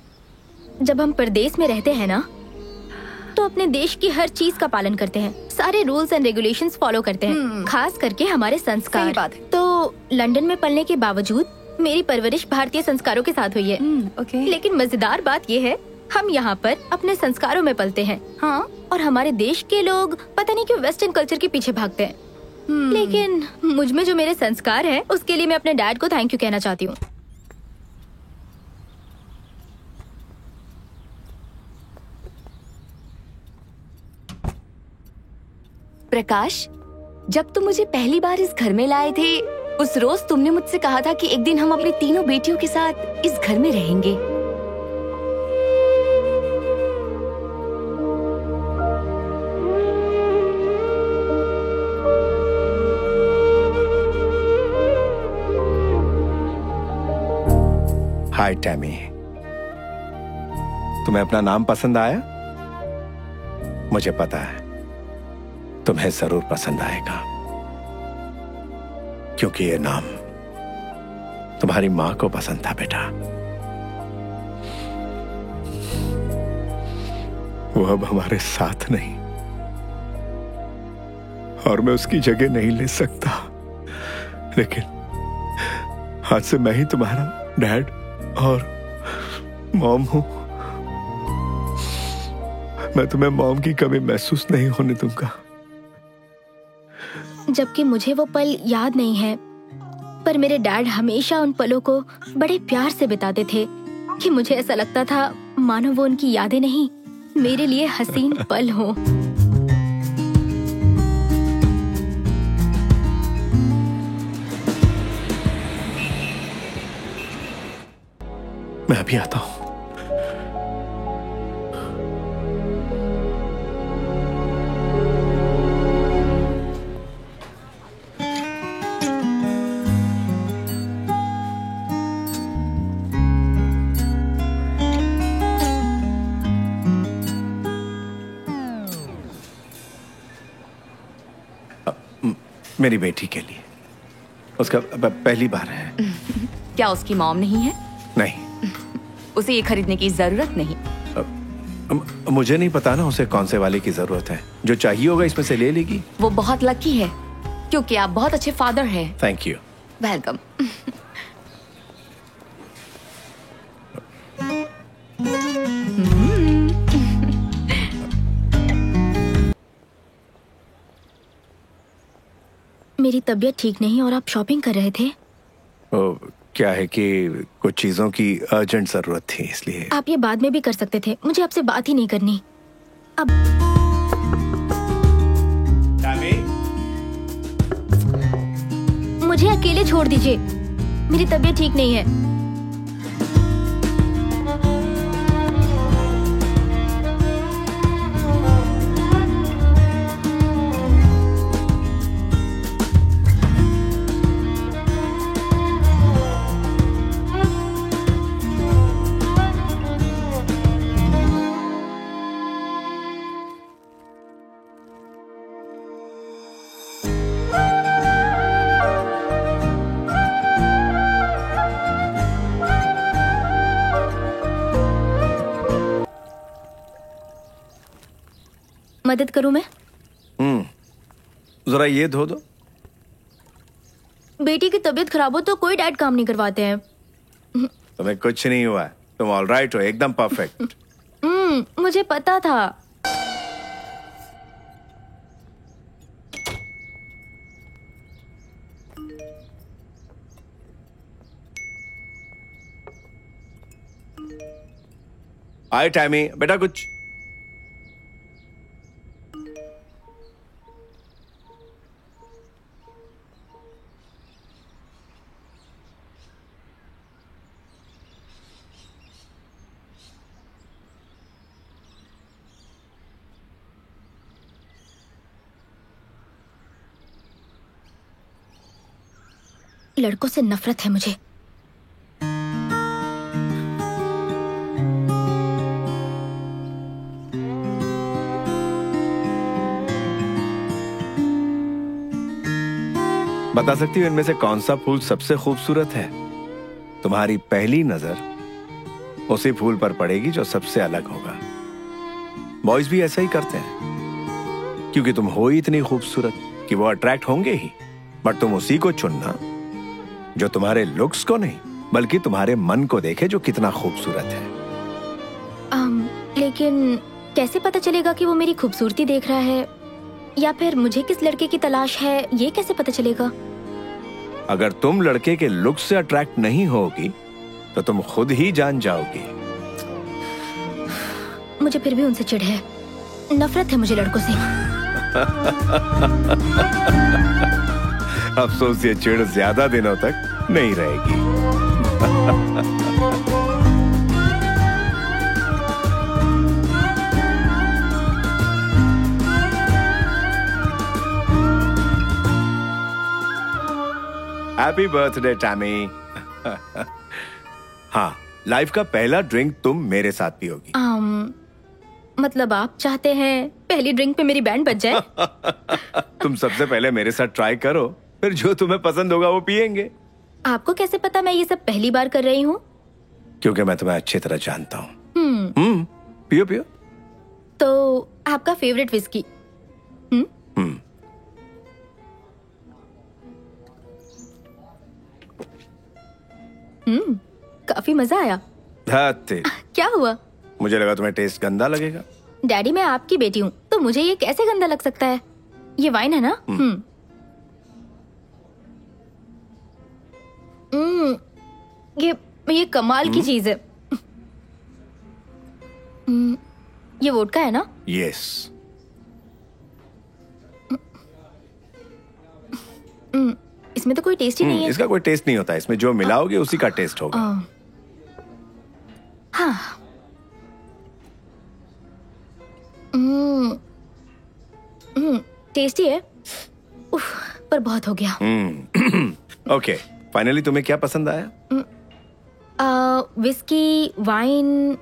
Speaker 1: जब हम परदेश में रहते हैं ना, तो अपने देश की हर चीज का पालन करते हैं, सारे रूल्स एंड रेगुलेशंस फॉलो करते हैं, खास करके हमारे संस्कार।
Speaker 3: सही बात है।
Speaker 1: तो लंदन में पलने के बावजूद मेरी परवरिश भारतीय संस्कारों के साथ हुई है।
Speaker 3: ओके।
Speaker 1: लेकिन मजेदार बात ये है, हम यहाँ पर अपने संस्कारों में पलते हैं।
Speaker 3: हाँ।
Speaker 1: और हमारे देश के लोग पता नहीं क्यों वेस्टर्न कल्चर के पीछे भागते हैं। लेकिन मुझ में जो मेरे संस्कार हैं, उसके लिए मैं अपने डैड को थैंक यू कहना चाहती हूँ।
Speaker 5: प्रकाश, जब तुम मुझे पहली बार इस घर में लाए थे, उस रोज तुमने मुझसे कहा था कि एक दिन हम अपनी तीनों बेटियों के साथ इस घर में रहेंगे।
Speaker 6: हाय टैमी, तुम्हें अपना नाम पसंद आया? मुझे पता है तुम्हें जरूर पसंद आएगा, क्योंकि ये नाम तुम्हारी मां को पसंद था बेटा। वो अब हमारे साथ नहीं, और मैं उसकी जगह नहीं ले सकता, लेकिन आज से मैं ही तुम्हारा डैड और मॉम हूं। मैं तुम्हें मॉम की कमी महसूस नहीं होने दूंगा।
Speaker 1: जबकि मुझे वो पल याद नहीं है, पर मेरे डैड हमेशा उन पलों को बड़े प्यार से बिताते थे कि मुझे ऐसा लगता था मानो वो उनकी यादें नहीं, मेरे लिए हसीन पल हो।
Speaker 6: मैं अभी आता हूं। मेरी बेटी के लिए, उसका पहली बार है।
Speaker 5: क्या उसकी मॉम नहीं है?
Speaker 6: नहीं,
Speaker 5: उसे ये खरीदने की जरूरत नहीं।
Speaker 6: मुझे नहीं पता ना उसे कौन से वाले की जरूरत है। जो चाहिए होगा इसमें से ले लेगी।
Speaker 5: वो बहुत लकी है क्योंकि आप बहुत अच्छे फादर हैं।
Speaker 6: Thank you.
Speaker 5: वेलकम।
Speaker 1: मेरी तबीयत ठीक नहीं और आप शॉपिंग कर रहे थे?
Speaker 6: क्या है कि कुछ चीजों की अर्जेंट जरूरत थी, इसलिए।
Speaker 1: आप ये बाद में भी कर सकते थे, मुझे आपसे बात ही नहीं करनी अब। मुझे अकेले छोड़ दीजिए, मेरी तबीयत ठीक नहीं है। मदद करूं मैं?
Speaker 6: जरा ये धो दो।
Speaker 1: बेटी की तबीयत खराब हो तो कोई डैड काम नहीं करवाते हैं।
Speaker 6: तुम्हें कुछ नहीं हुआ है, तुम ऑल राइट हो, एकदम परफेक्ट।
Speaker 1: मुझे पता था।
Speaker 6: हाय टैमी, बेटा कुछ।
Speaker 1: लड़कों से नफरत है मुझे।
Speaker 6: बता सकती हो इनमें से कौन सा फूल सबसे खूबसूरत है? तुम्हारी पहली नजर उसी फूल पर पड़ेगी जो सबसे अलग होगा। बॉयज भी ऐसा ही करते हैं, क्योंकि तुम हो ही इतनी खूबसूरत कि वो अट्रैक्ट होंगे ही। बट तुम उसी को चुनना जो तुम्हारे लुक्स को नहीं, बल्कि तुम्हारे मन को देखे जो कितना खूबसूरत है।
Speaker 1: लेकिन कैसे पता चलेगा कि वो मेरी खूबसूरती देख रहा है, या फिर मुझे किस लड़के की तलाश है, ये कैसे पता चलेगा?
Speaker 6: अगर तुम लड़के के लुक से अट्रैक्ट नहीं होगी तो तुम खुद ही जान जाओगी।
Speaker 1: मुझे फिर भी उनसे चिढ़ है, नफरत है मुझे लड़कों से।
Speaker 6: अफसोस ये चिढ़ ज्यादा दिनों तक नहीं रहेगी। Happy birthday Tammy. हाँ, लाइफ का पहला ड्रिंक तुम मेरे साथ पियोगी।
Speaker 1: मतलब आप चाहते हैं पहली ड्रिंक पे मेरी बैंड बज जाए?
Speaker 6: तुम सबसे पहले मेरे साथ ट्राई करो, फिर जो तुम्हें पसंद होगा वो पियेंगे।
Speaker 1: आपको कैसे पता मैं ये सब पहली बार कर रही हूँ?
Speaker 6: क्योंकि मैं तुम्हें अच्छी तरह जानता हूँ। पियो पियो।
Speaker 1: तो आपका फेवरेट विस्की? काफी मजा आया। क्या हुआ?
Speaker 6: मुझे लगा तुम्हें टेस्ट गंदा लगेगा।
Speaker 1: डैडी मैं आपकी बेटी हूँ तो मुझे ये कैसे गंदा लग सकता है? ये वाइन है ना? ये कमाल की चीज है। ये वोडका है ना?
Speaker 6: यस।
Speaker 1: इसमें तो कोई टेस्ट ही नहीं है।
Speaker 6: इसका कोई टेस्ट नहीं होता, इसमें जो मिलाओगे उसी का टेस्ट होगा।
Speaker 1: हाँ। टेस्टी है। उफ, पर बहुत हो गया।
Speaker 6: ओके, फाइनली तुम्हें क्या पसंद आया?
Speaker 1: Whisky, wine.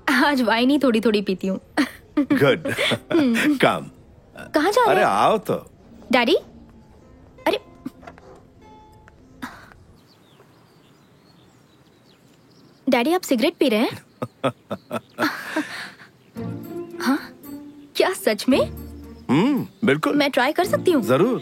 Speaker 1: आज वाइन ही थोड़ी थोड़ी पीती हूँ।
Speaker 6: गुड। कम।
Speaker 1: कहाँ जा रहे
Speaker 6: अरे
Speaker 1: हैं?
Speaker 6: आओ तो।
Speaker 1: डैडी? अरे डैडी आप सिगरेट पी रहे हैं? हाँ? क्या सच में?
Speaker 6: बिल्कुल।
Speaker 1: मैं ट्राई कर सकती हूँ?
Speaker 6: जरूर।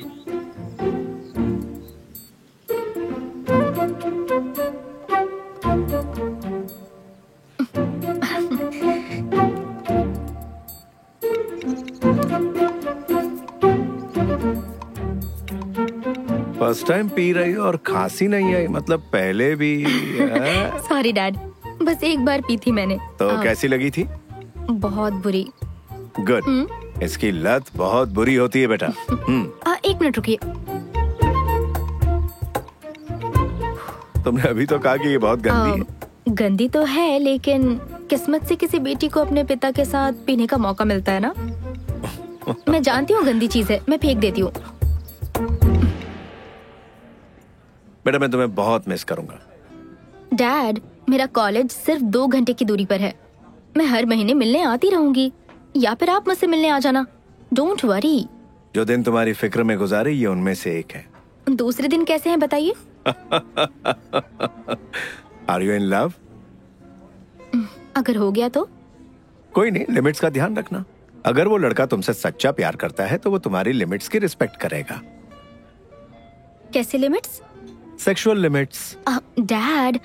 Speaker 6: फर्स्ट टाइम पी रही हो और खांसी नहीं आई, मतलब पहले भी?
Speaker 1: सॉरी डैड, बस एक बार पी थी मैंने।
Speaker 6: तो कैसी लगी थी?
Speaker 1: बहुत बुरी।
Speaker 6: गुड। इसकी लत बहुत बुरी होती है बेटा।
Speaker 1: एक मिनट रुकिए।
Speaker 6: तुमने अभी तो कहा कि ये बहुत गंदी है।
Speaker 1: गंदी तो है, लेकिन किस्मत से किसी बेटी को अपने पिता के साथ पीने का मौका मिलता है ना। मैं जानती हूँ गंदी चीज है, मैं फेंक देती हूँ।
Speaker 6: बेटा मैं तुम्हें बहुत मिस करूंगा।
Speaker 1: डैड, मेरा कॉलेज सिर्फ 2 घंटे की दूरी पर है। मैं हर महीने मिलने आती रहूंगी, या फिर आप मुझसे मिलने आ जाना। Don't worry.
Speaker 6: जो दिन तुम्हारी फिक्र में गुजारे ये उनमें से एक है।
Speaker 1: दूसरे दिन कैसे हैं बताइए?
Speaker 6: Are you in love?
Speaker 1: अगर हो गया तो?
Speaker 6: कोई नहीं, लिमिट्स का ध्यान रखना। अगर वो लड़का तुमसे सच्चा प्यार करता है तो वो तुम्हारी लिमिट्स की रिस्पेक्ट करेगा।
Speaker 1: कैसे लिमिट्स?
Speaker 6: Sexual limits.
Speaker 1: डैड,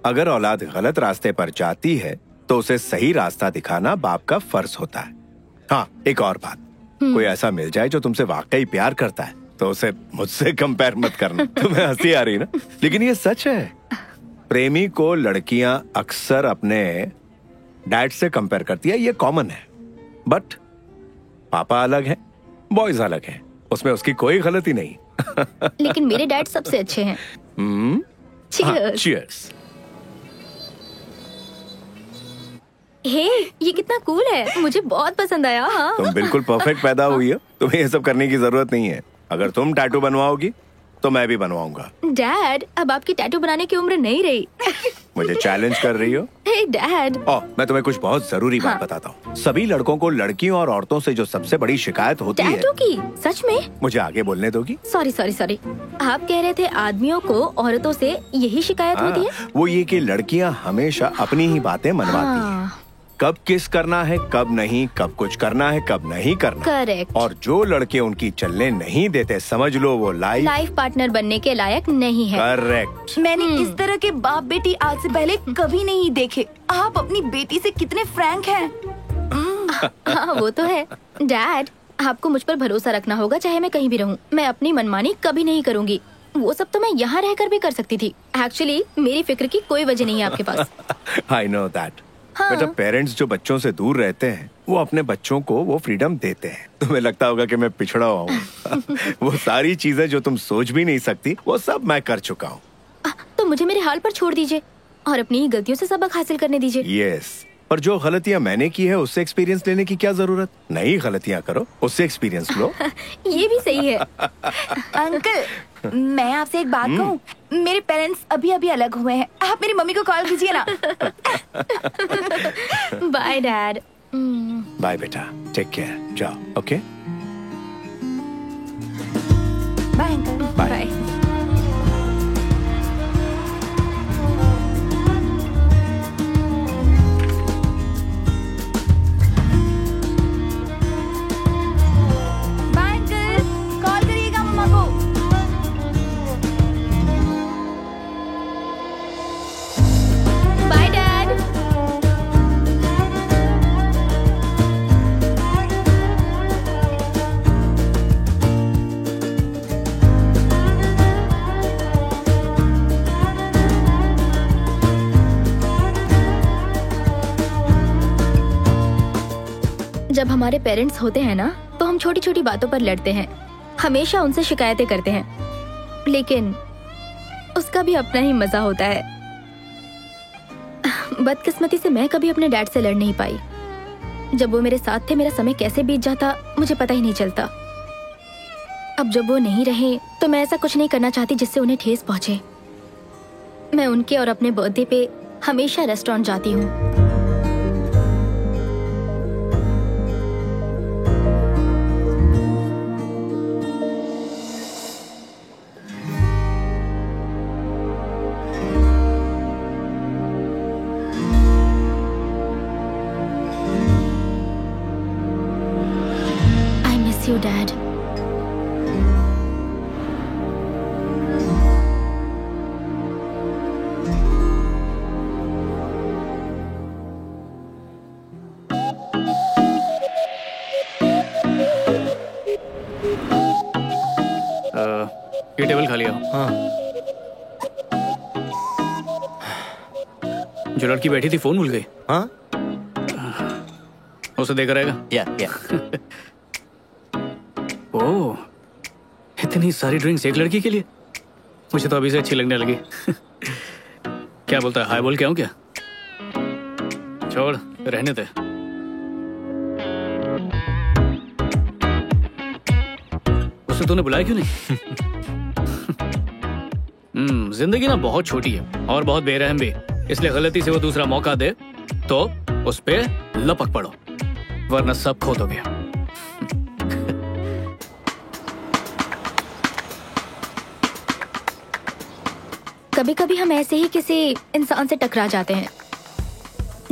Speaker 6: अगर औलाद गलत रास्ते पर जाती है तो उसे सही रास्ता दिखाना बाप का फर्ज होता है। हाँ, एक और बात, कोई ऐसा मिल जाए जो तुमसे वाकई प्यार करता है तो उसे मुझसे कंपेयर मत करना। तुम्हें हंसी आ रही ना, लेकिन ये सच है। प्रेमी को लड़कियां अक्सर अपने डैड से कंपेयर करती है, ये कॉमन है। बट पापा अलग है, बॉयज अलग है, उसमें उसकी कोई गलती नहीं।
Speaker 1: लेकिन मेरे डैड सबसे अच्छे हैं। Cheers.
Speaker 6: Cheers.
Speaker 1: हे, ये कितना कूल है, मुझे बहुत पसंद आया। हाँ।
Speaker 6: तुम बिल्कुल परफेक्ट पैदा हुई हो, तुम्हें ये सब करने की जरूरत नहीं है। अगर तुम टैटू बनवाओगी तो मैं भी बनवाऊंगा।
Speaker 1: डैड, अब आपकी टैटू बनाने की उम्र नहीं रही।
Speaker 6: मुझे चैलेंज कर रही हो?
Speaker 1: हे डैड।
Speaker 6: मैं तुम्हें कुछ बहुत जरूरी बात बताता हूँ। सभी लड़कों को लड़कियों और औरतों से जो सबसे बड़ी शिकायत होती है।
Speaker 1: टैटू की? सच में?
Speaker 6: मुझे आगे बोलने दोगी?
Speaker 1: सॉरी। आप कह रहे थे आदमियों को औरतों से यही शिकायत होती है?
Speaker 6: वो ये कि लड़कियाँ हमेशा अपनी ही बातें मनवाती हैं। कब किस करना है, कब नहीं, कब कुछ करना है, कब नहीं करना।
Speaker 1: करेक्ट।
Speaker 6: और जो लड़के उनकी चलने नहीं देते, समझ लो वो लाइफ
Speaker 1: पार्टनर बनने के लायक नहीं है।
Speaker 6: करेक्ट।
Speaker 3: मैंने इस तरह के बाप बेटी आज से पहले कभी नहीं देखे। आप अपनी बेटी से कितने फ्रैंक हैं।
Speaker 1: हाँ, वो तो है। डैड, आपको मुझ पर भरोसा रखना होगा, चाहे मैं कहीं भी रहूं। मैं अपनी मनमानी कभी नहीं करूंगी। वो सब तो मैं यहाँ रहकर भी कर सकती थी। एक्चुअली मेरी फिक्र की कोई वजह नहीं है आपके पास।
Speaker 6: I know that.
Speaker 1: हाँ।
Speaker 6: बेटा, पेरेंट्स जो बच्चों से दूर रहते हैं वो अपने बच्चों को वो फ्रीडम देते हैं। तुम्हें लगता होगा कि मैं पिछड़ा हुआ हूँ। वो सारी चीजें जो तुम सोच भी नहीं सकती वो सब मैं कर चुका हूँ।
Speaker 1: तो मुझे मेरे हाल पर छोड़ दीजिए और अपनी ही गलतियों से सबक हासिल करने दीजिए।
Speaker 6: यस, पर जो गलतियां मैंने की है उससे एक्सपीरियंस लेने की क्या जरूरत? नई गलतियां करो, उससे एक्सपीरियंस लो।
Speaker 1: ये भी सही है।
Speaker 3: अंकल, मैं आपसे एक बात कहूँ, मेरे पेरेंट्स अभी अभी अलग हुए हैं, आप मेरी मम्मी को कॉल कीजिए ना।
Speaker 1: Bye dad.
Speaker 6: बाय बेटा, टेक केयर, जाओ। Okay,
Speaker 3: bye uncle.
Speaker 1: Bye.
Speaker 3: Bye uncle, call करिएगा मम्मा को।
Speaker 1: Bye dad. जब हमारे पेरेंट्स होते हैं ना, तो हम छोटी छोटी बातों पर लड़ते हैं, हमेशा उनसे शिकायतें करते हैं, लेकिन उसका भी अपना ही मजा होता है। बदकिस्मती से मैं कभी अपने डैड से लड़ नहीं पाई। जब वो मेरे साथ थे, मेरा समय कैसे बीत जाता मुझे पता ही नहीं चलता। अब जब वो नहीं रहे, तो मैं ऐसा कुछ नहीं करना चाहती जिससे उन्हें ठेस पहुंचे। मैं उनके और अपने बर्थडे पे हमेशा रेस्टोरेंट जाती हूँ। I miss you, Dad.
Speaker 2: ये टेबल खाली हो।
Speaker 4: हाँ,
Speaker 2: जो लड़की बैठी थी फोन भूल गई,
Speaker 4: हाँ,
Speaker 2: उसे देकर रहेगा।
Speaker 4: या
Speaker 2: ओह, इतनी सारी ड्रिंक्स एक लड़की के लिए? मुझे तो अभी से अच्छी लगने लगी। क्या बोलता है, हाय बोल के आऊं क्या? छोड़, रहने दे। उसे तूने बुलाया क्यों नहीं? जिंदगी ना बहुत छोटी है और बहुत बेरहम भी, इसलिए गलती से वो दूसरा मौका दे तो उस पे लपक पड़ो, वरना सब खो दोगे।
Speaker 1: कभी कभी हम ऐसे ही किसी इंसान से टकरा जाते हैं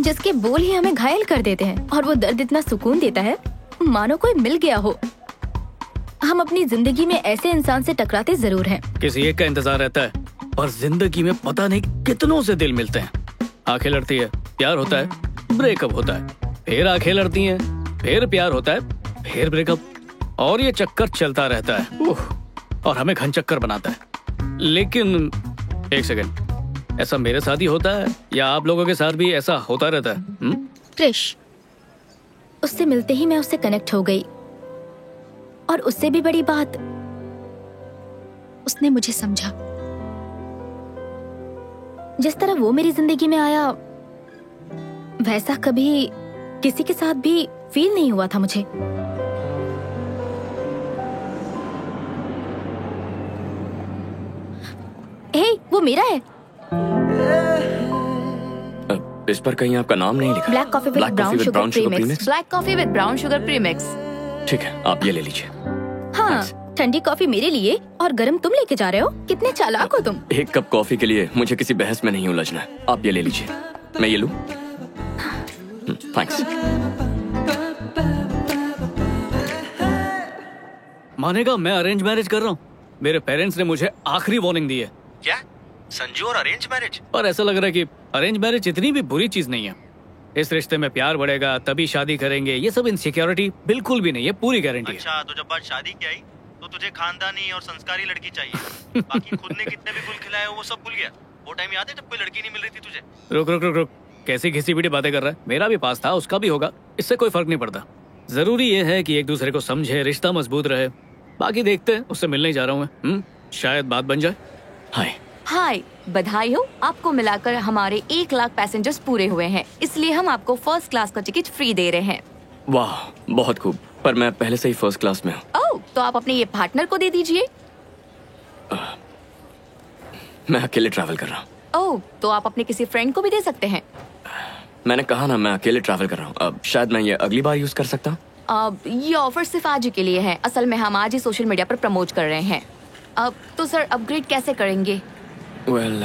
Speaker 1: जिसके बोल ही हमें घायल कर देते हैं, और वो दर्द इतना सुकून देता है मानो कोई मिल गया हो। हम अपनी जिंदगी में ऐसे इंसान से टकराते जरूर हैं।
Speaker 2: किसी एक का इंतजार रहता है, पर जिंदगी में पता नहीं कितनों से दिल मिलते हैं। आंखें लड़ती है, प्यार होता है, ब्रेकअप होता है, फिर आंखें लड़ती हैं, फिर प्यार होता है, फिर ब्रेकअप, और ये चक्कर चलता रहता है। और हमें घन चक्कर बनाता है। लेकिन एक सेकंड, ऐसा मेरे साथ ही होता है या आप लोगों के साथ भी ऐसा होता रहता है?
Speaker 1: क्रिश, उससे मिलते ही मैं उससे कनेक्ट हो गई, और उससे भी बड़ी बात, उसने मुझे समझा। जिस तरह वो मेरी जिंदगी में आया, वैसा कभी किसी के साथ भी फील नहीं हुआ था मुझे। हे, वो मेरा है।
Speaker 7: इस पर कहीं आपका नाम नहीं लिखा।
Speaker 1: Black coffee with brown sugar premix.
Speaker 5: Black coffee with brown sugar premix.
Speaker 7: ठीक है, आप ये ले लीजिए।
Speaker 1: हाँ, ठंडी कॉफी मेरे लिए और गरम तुम लेके जा रहे हो। कितने चालाक हो तुम।
Speaker 7: एक कप कॉफी के लिए मुझे किसी बहस में नहीं उलझना है। आप ये ले लीजिए। मैं ये लूं? थैंक्स।
Speaker 2: मानेगा, मैं अरेंज मैरिज कर रहा हूँ। मेरे पेरेंट्स ने मुझे आखिरी वार्निंग दी है।
Speaker 4: क्या? संजू और अरेंज मैरिज?
Speaker 2: पर ऐसा लग रहा है कि अरेंज मैरिज इतनी भी बुरी चीज नहीं है। इस रिश्ते में प्यार बढ़ेगा तभी शादी करेंगे, ये सब इनसिक्योरिटी बिल्कुल भी नहीं है, पूरी गारंटी है।
Speaker 4: अच्छा, तो जब बात शादी की आई तो तुझे खानदानी और संस्कारी लड़की चाहिए। बाकी खुद ने कितने भी गुल खिलाए वो सब भूल गया। वो टाइम याद है जब कोई लड़की नहीं मिल रही थी तुझे?
Speaker 2: रुक रुक रुक रुक, कैसी घिसी पिटी बातें कर रहा है? मेरा भी पास था, उसका भी होगा, इससे कोई फर्क नहीं पड़ता। जरूरी ये है कि एक दूसरे को समझे, रिश्ता मजबूत रहे। बाकी देखते हैं, उससे मिलने जा रहा हूँ मैं। शायद बात बन जाए।
Speaker 7: हाय।
Speaker 5: हाय, बधाई हो, आपको मिलाकर हमारे 1 लाख पैसेंजर्स पूरे हुए हैं, इसलिए हम आपको फर्स्ट क्लास का टिकट फ्री दे रहे हैं।
Speaker 7: वाह, बहुत खूब। पर मैं पहले से ही फर्स्ट क्लास में हूँ।
Speaker 5: ओह, तो आप अपने ये पार्टनर को दे दीजिए।
Speaker 7: मैं अकेले ट्रैवल कर रहा हूँ।
Speaker 5: ओह, तो आप अपने किसी फ्रेंड को भी दे सकते हैं।
Speaker 7: मैंने कहा ना, मैं अकेले ट्रैवल कर रहा हूँ। अब शायद मैं ये अगली बार यूज कर सकता हूँ।
Speaker 5: अब ये ऑफर सिर्फ आज ही के लिए है। असल में हम आज ही सोशल मीडिया पर प्रमोट कर रहे हैं। अब तो सर अपग्रेड कैसे करेंगे?
Speaker 7: वेल,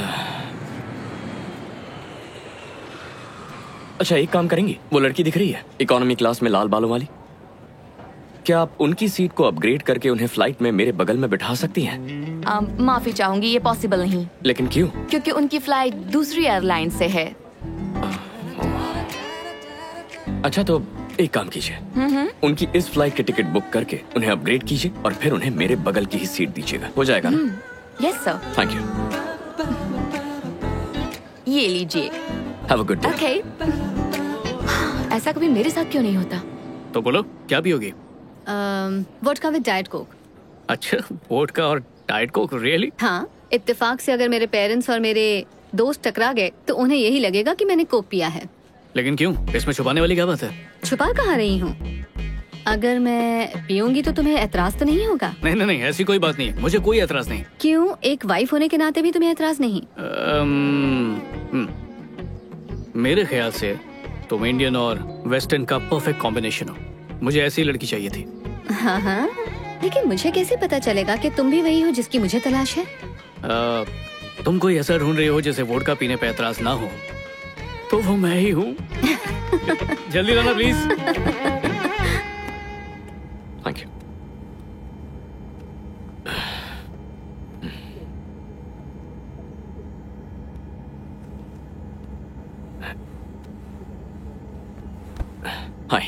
Speaker 7: अच्छा एक काम करेंगी, वो लड़की दिख रही है इकोनॉमी क्लास में लाल बालों वाली, क्या आप उनकी सीट को अपग्रेड करके उन्हें फ्लाइट में मेरे बगल में बिठा सकती हैं?
Speaker 5: माफी चाहूंगी, ये पॉसिबल नहीं।
Speaker 7: लेकिन क्यों?
Speaker 5: क्योंकि उनकी फ्लाइट दूसरी एयरलाइन से है।
Speaker 7: अच्छा तो एक काम कीजिए, उनकी इस फ्लाइट के टिकट बुक करके उन्हें अपग्रेड कीजिए और फिर उन्हें मेरे बगल की ही सीट दीजिएगा। हो जाएगा ना?
Speaker 5: Yes sir.
Speaker 7: Thank you.
Speaker 5: ये लीजिए।
Speaker 7: Have a good day.
Speaker 5: Okay. ऐसा कभी मेरे साथ क्यों नहीं होता?
Speaker 2: तो बोलो क्या पियोगी?
Speaker 8: Vodka with diet Coke.
Speaker 2: अच्छा, वोडका और डाइट कोक, रियली?
Speaker 8: हाँ, इत्तेफाक से अगर मेरे पेरेंट्स और मेरे दोस्त टकरा गए तो उन्हें यही लगेगा कि मैंने कोक पिया है।
Speaker 2: लेकिन क्यों, इसमें छुपाने वाली क्या बात है?
Speaker 8: छुपा कहाँ रही हूँ? अगर मैं पीऊंगी तो तुम्हें एतराज तो नहीं होगा?
Speaker 2: नहीं नहीं नहीं, ऐसी कोई बात नहीं है, मुझे कोई एतराज नहीं।
Speaker 8: क्यों, एक वाइफ होने के नाते भी तुम्हें एतराज नहीं?
Speaker 2: मेरे ख्याल से तुम इंडियन और वेस्टर्न का परफेक्ट कॉम्बिनेशन हो। मुझे ऐसी लड़की चाहिए थी।
Speaker 8: हाँ हाँ, लेकिन मुझे कैसे पता चलेगा कि तुम भी वही हो जिसकी मुझे तलाश है?
Speaker 2: तुम कोई ऐसा ढूंढ रही हो जिसे वोडका पीने पे एतराज ना हो, तो वो मैं ही हूँ। जल्दी लाना please.
Speaker 7: Thank you. Hi.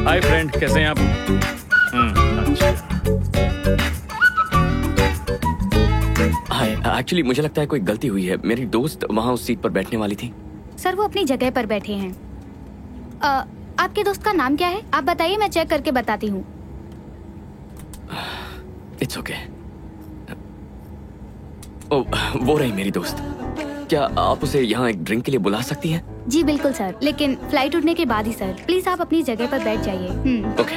Speaker 2: Hi friend, कैसे हैं आप?
Speaker 7: हाय, एक्चुअली मुझे लगता है कोई गलती हुई है। मेरी दोस्त वहाँ उस सीट पर बैठने वाली थी।
Speaker 9: सर वो अपनी जगह पर बैठे हैं। आपके दोस्त का नाम क्या है? आप बताइए, मैं चेक करके बताती हूँ।
Speaker 7: It's okay. ओ, वो रही मेरी दोस्त। क्या आप उसे यहाँ एक ड्रिंक के लिए बुला सकती हैं?
Speaker 9: जी बिल्कुल सर, लेकिन फ्लाइट उठने के बाद ही सर। प्लीज आप अपनी जगह पर बैठ जाइए।
Speaker 7: ओके।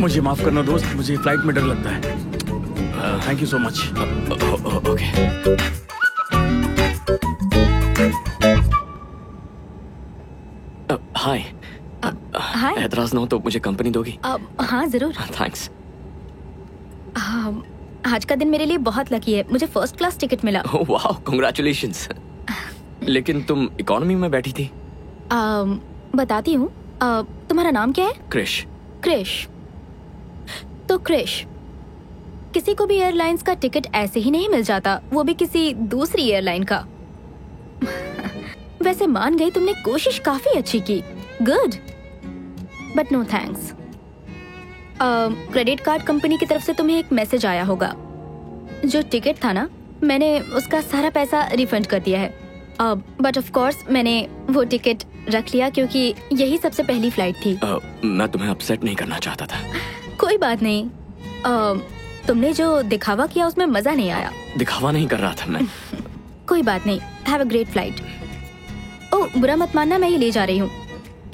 Speaker 10: मुझे माफ करना दोस्त, मुझे फ्लाइट में डर लगता है। Thank you so much.
Speaker 7: Okay. Hi.
Speaker 1: Hi.
Speaker 7: एतराज ना हो तो मुझे कंपनी दोगी?
Speaker 1: हाँ जरूर।
Speaker 7: थैंक्स।
Speaker 1: आज का दिन मेरे लिए बहुत लकी है, मुझे फर्स्ट क्लास टिकट मिला।
Speaker 7: वाह, कांग्रेचुलेशंस। लेकिन तुम इकोनॉमी में बैठी थी।
Speaker 1: बताती हूँ। तुम्हारा नाम क्या है?
Speaker 7: क्रिश।
Speaker 1: क्रिश। तो क्रिश, किसी को भी एयरलाइंस का टिकट ऐसे ही नहीं मिल जाता, वो भी किसी दूसरी एयरलाइन का। वैसे मान गई, तुमने कोशिश काफी अच्छी की। Good, but no thanks. Credit card company की तरफ से तुम्हें एक मैसेज आया होगा। जो टिकट था ना, मैंने उसका सारा पैसा रिफंड कर दिया है। बट ऑफ कोर्स मैंने वो टिकट रख लिया क्योंकि यही सबसे पहली फ्लाइट थी।
Speaker 7: मैं तुम्हें अपसेट नहीं करना चाहता था।
Speaker 1: कोई बात नहीं। तुमने जो दिखावा किया उसमें मजा नहीं आया।
Speaker 7: दिखावा नहीं कर रहा था मैं।
Speaker 1: कोई बात नहीं। Have a great flight. Oh, बुरा मत मानना, मैं ये ले जा रही हूँ।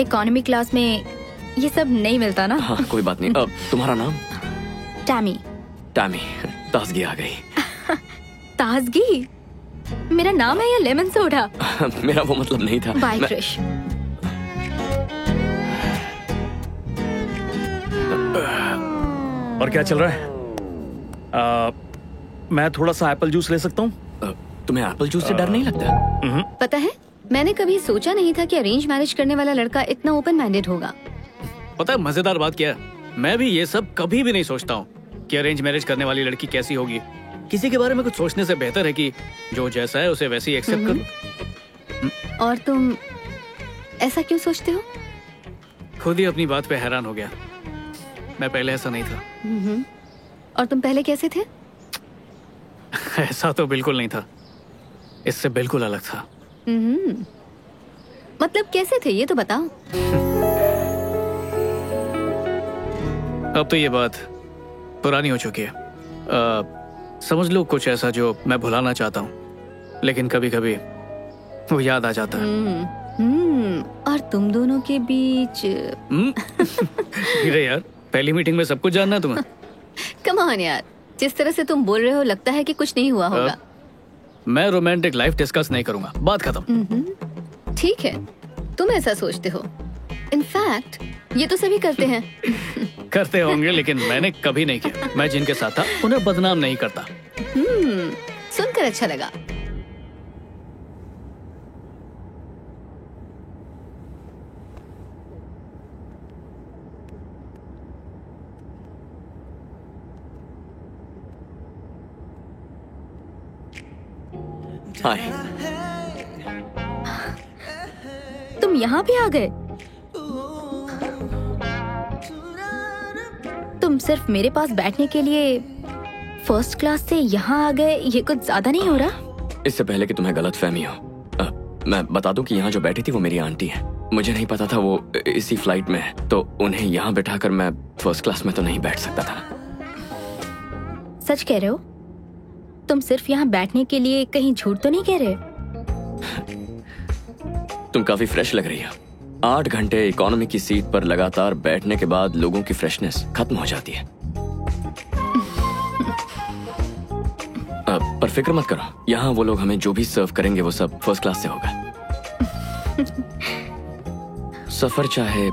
Speaker 1: इकोनॉमी क्लास में ये सब नहीं मिलता ना।
Speaker 7: हाँ, कोई बात नहीं। तुम्हारा नाम?
Speaker 1: टैमी।
Speaker 7: टैमी, ताजगी आ गई।
Speaker 1: ताजगी? मेरा नाम है या लेमन सोडा?
Speaker 7: मेरा वो मतलब नहीं था।
Speaker 1: बाय क्रिश।
Speaker 10: और क्या चल रहा है? मैं थोड़ा सा एप्पल जूस ले सकता हूँ?
Speaker 7: तुम्हें एप्पल जूस से डर नहीं लगता?
Speaker 8: पता है, मैंने कभी सोचा नहीं था कि अरेंज मैरिज करने वाला लड़का इतना ओपन माइंडेड होगा।
Speaker 2: पता है मजेदार बात क्या है, मैं भी ये सब कभी भी नहीं सोचता हूँ कि अरेंज मैरिज करने वाली लड़की कैसी होगी। किसी के बारे में कुछ सोचने से बेहतर है कि जो जैसा है उसे वैसे ही एक्सेप्ट कर लो।
Speaker 8: और तुम ऐसा क्यों सोचते हो?
Speaker 2: खुद ही अपनी बात पे हैरान हो गया। मैं पहले ऐसा नहीं था।
Speaker 8: और तुम पहले कैसे थे?
Speaker 2: ऐसा तो बिल्कुल नहीं था। इससे बिल्कुल अलग था।
Speaker 8: मतलब कैसे थे ये तो बताओ।
Speaker 2: अब तो ये बात पुरानी हो चुकी है। समझ लो कुछ ऐसा जो मैं भुलाना चाहता हूँ, लेकिन कभी कभी वो याद आ जाता है।
Speaker 8: और तुम दोनों के बीच
Speaker 2: अरे यार, पहली मीटिंग में सब कुछ जानना है तुम्हें।
Speaker 8: कम ऑन यार, जिस तरह से तुम बोल रहे हो लगता है कि कुछ नहीं हुआ होगा।
Speaker 2: मैं रोमांटिक लाइफ डिस्कस नहीं करूंगा, बात खत्म।
Speaker 8: ठीक है, तुम ऐसा सोचते हो। इनफैक्ट ये तो सभी करते हैं।
Speaker 2: करते होंगे, लेकिन मैंने कभी नहीं किया। मैं जिनके साथ था उन्हें बदनाम नहीं करता।
Speaker 8: सुनकर अच्छा लगा।
Speaker 7: हाय।
Speaker 1: तुम यहाँ भी आ गए? तुम सिर्फ मेरे पास बैठने के लिए फर्स्ट क्लास से यहाँ आ गए, ये कुछ ज्यादा नहीं हो रहा?
Speaker 7: इससे पहले कि तुम्हें गलतफहमी हो, मैं बता दूं कि यहाँ जो बैठी थी वो मेरी आंटी है। मुझे नहीं पता था वो इसी फ्लाइट में है, तो उन्हें यहाँ बिठाकर मैं फर्स्ट क्लास में तो नहीं बैठ सकता था।
Speaker 1: सच कह रहे हो? तुम सिर्फ यहाँ बैठने के लिए कहीं झूठ तो नहीं कह रहे?
Speaker 7: तुम काफी फ्रेश लग रही हो। 8 घंटे इकोनॉमी की सीट पर लगातार बैठने के बाद लोगों की फ्रेशनेस खत्म हो जाती है। पर फिक्र मत करो, यहाँ वो लोग हमें जो भी सर्व करेंगे वो सब फर्स्ट क्लास से होगा। सफर चाहे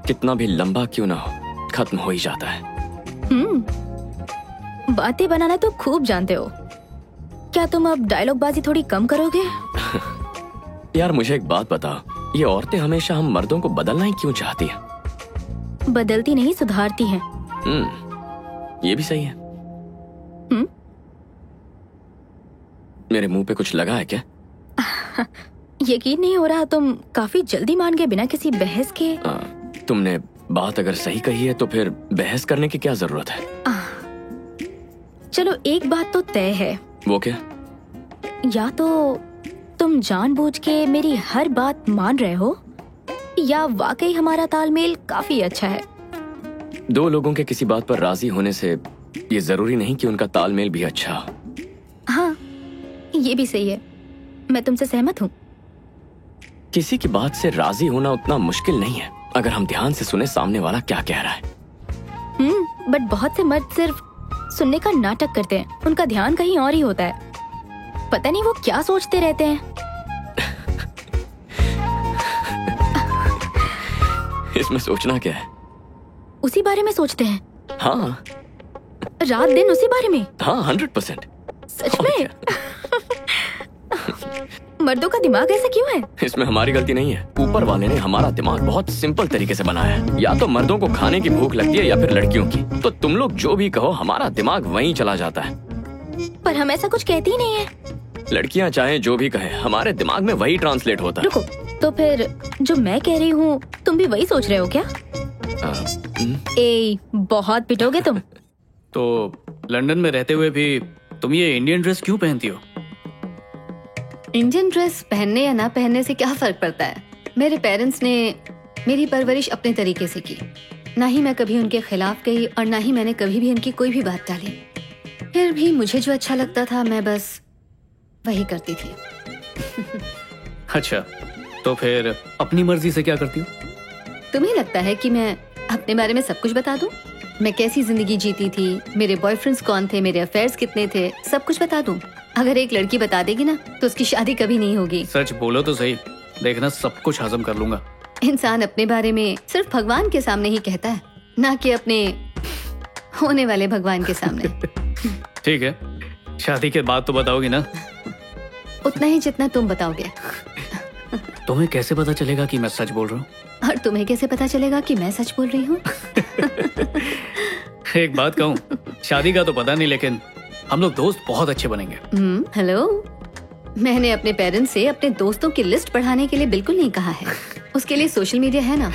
Speaker 7: कितना भी लंबा क्यों ना हो, खत्म हो ही जाता है।
Speaker 1: बातें बनाना तो खूब जानते हो। क्या तुम अब डायलॉग बाजी थोड़ी कम करोगे?
Speaker 7: यार मुझे एक बात बताओ, ये औरतें हमेशा हम मर्दों को बदलना ही क्यों चाहती हैं?
Speaker 1: बदलती नहीं, सुधारती हैं।
Speaker 7: ये भी सही है। मेरे मुंह पे कुछ लगा है क्या?
Speaker 1: यकीन नहीं हो रहा, तुम काफी जल्दी मान गए बिना किसी बहस के।
Speaker 7: तुमने बात अगर सही कही है तो फिर बहस करने की क्या जरूरत है?
Speaker 1: चलो एक बात तो तय है।
Speaker 7: वो क्या?
Speaker 1: या तो तुम जानबूझ के मेरी हर बात मान रहे हो, या वाकई हमारा तालमेल काफी अच्छा है।
Speaker 7: दो लोगों के किसी बात पर राजी होने से ये जरूरी नहीं कि उनका तालमेल भी अच्छा हो।
Speaker 1: हाँ, ये भी सही है। मैं तुमसे सहमत हूँ।
Speaker 7: किसी की बात से राजी होना उतना मुश्किल नहीं है अगर हम ध्यान से सुने सामने वाला क्या कह रहा है।
Speaker 1: बट बहुत से मर्द सिर्फ सुनने का नाटक करते हैं, उनका ध्यान कहीं और ही होता है। पता नहीं वो क्या सोचते रहते हैं।
Speaker 7: इसमें सोचना क्या है?
Speaker 1: उसी बारे में सोचते हैं।
Speaker 7: हाँ,
Speaker 1: रात दिन उसी बारे में।
Speaker 7: हाँ, 100%।
Speaker 1: सच में? मर्दों का दिमाग ऐसा क्यों है?
Speaker 7: इसमें हमारी गलती नहीं है। ऊपर वाले ने हमारा दिमाग बहुत सिंपल तरीके से बनाया है। या तो मर्दों को खाने की भूख लगती है या फिर लड़कियों की। तो तुम लोग जो भी कहो, हमारा दिमाग वहीं चला जाता है।
Speaker 1: पर हम ऐसा कुछ कहते ही नहीं है।
Speaker 7: लड़कियां चाहे जो भी कहे, हमारे दिमाग में वही ट्रांसलेट होता है।
Speaker 1: रुको, तो फिर जो मैं कह रही हूँ तुम भी वही सोच रहे हो क्या? बहुत पिटोगे तुम।
Speaker 2: तो लंदन में रहते हुए भी तुम ये इंडियन ड्रेस क्यों पहनती हो?
Speaker 8: इंडियन ड्रेस पहनने या ना पहनने से क्या फर्क पड़ता है? मेरे पेरेंट्स ने मेरी परवरिश अपने तरीके से की। ना ही मैं कभी उनके खिलाफ गई और ना ही मैंने कभी भी उनकी कोई भी बात टाली। फिर भी मुझे जो अच्छा लगता था मैं बस वही करती थी।
Speaker 2: अच्छा, तो फिर अपनी मर्जी से क्या करती हो?
Speaker 8: तुम्हें लगता है कि मैं अपने बारे में सब कुछ बता दूं? मैं कैसी जिंदगी जीती थी, मेरे बॉयफ्रेंड्स कौन थे, मेरे अफेयर्स कितने थे, सब कुछ बता दूं? अगर एक लड़की बता देगी ना तो उसकी शादी कभी नहीं होगी।
Speaker 2: सच बोलो तो सही, देखना सब कुछ हजम कर लूंगा।
Speaker 8: इंसान अपने बारे में सिर्फ भगवान के सामने ही कहता है, ना कि अपने होने वाले भगवान के सामने।
Speaker 2: ठीक है, शादी के बाद तो बताओगी ना?
Speaker 8: उतना ही जितना तुम बताओगे।
Speaker 2: तुम्हें कैसे पता चलेगा कि मैं सच बोल रहा हूँ?
Speaker 8: और तुम्हें कैसे पता चलेगा कि मैं सच बोल रही हूँ?
Speaker 2: एक बात कहूँ, शादी का तो पता नहीं, लेकिन हम लोग दोस्त बहुत अच्छे बनेंगे।
Speaker 8: हेलो, मैंने अपने पेरेंट्स से अपने दोस्तों की लिस्ट बढ़ाने के लिए बिल्कुल नहीं कहा है। उसके लिए सोशल मीडिया है ना।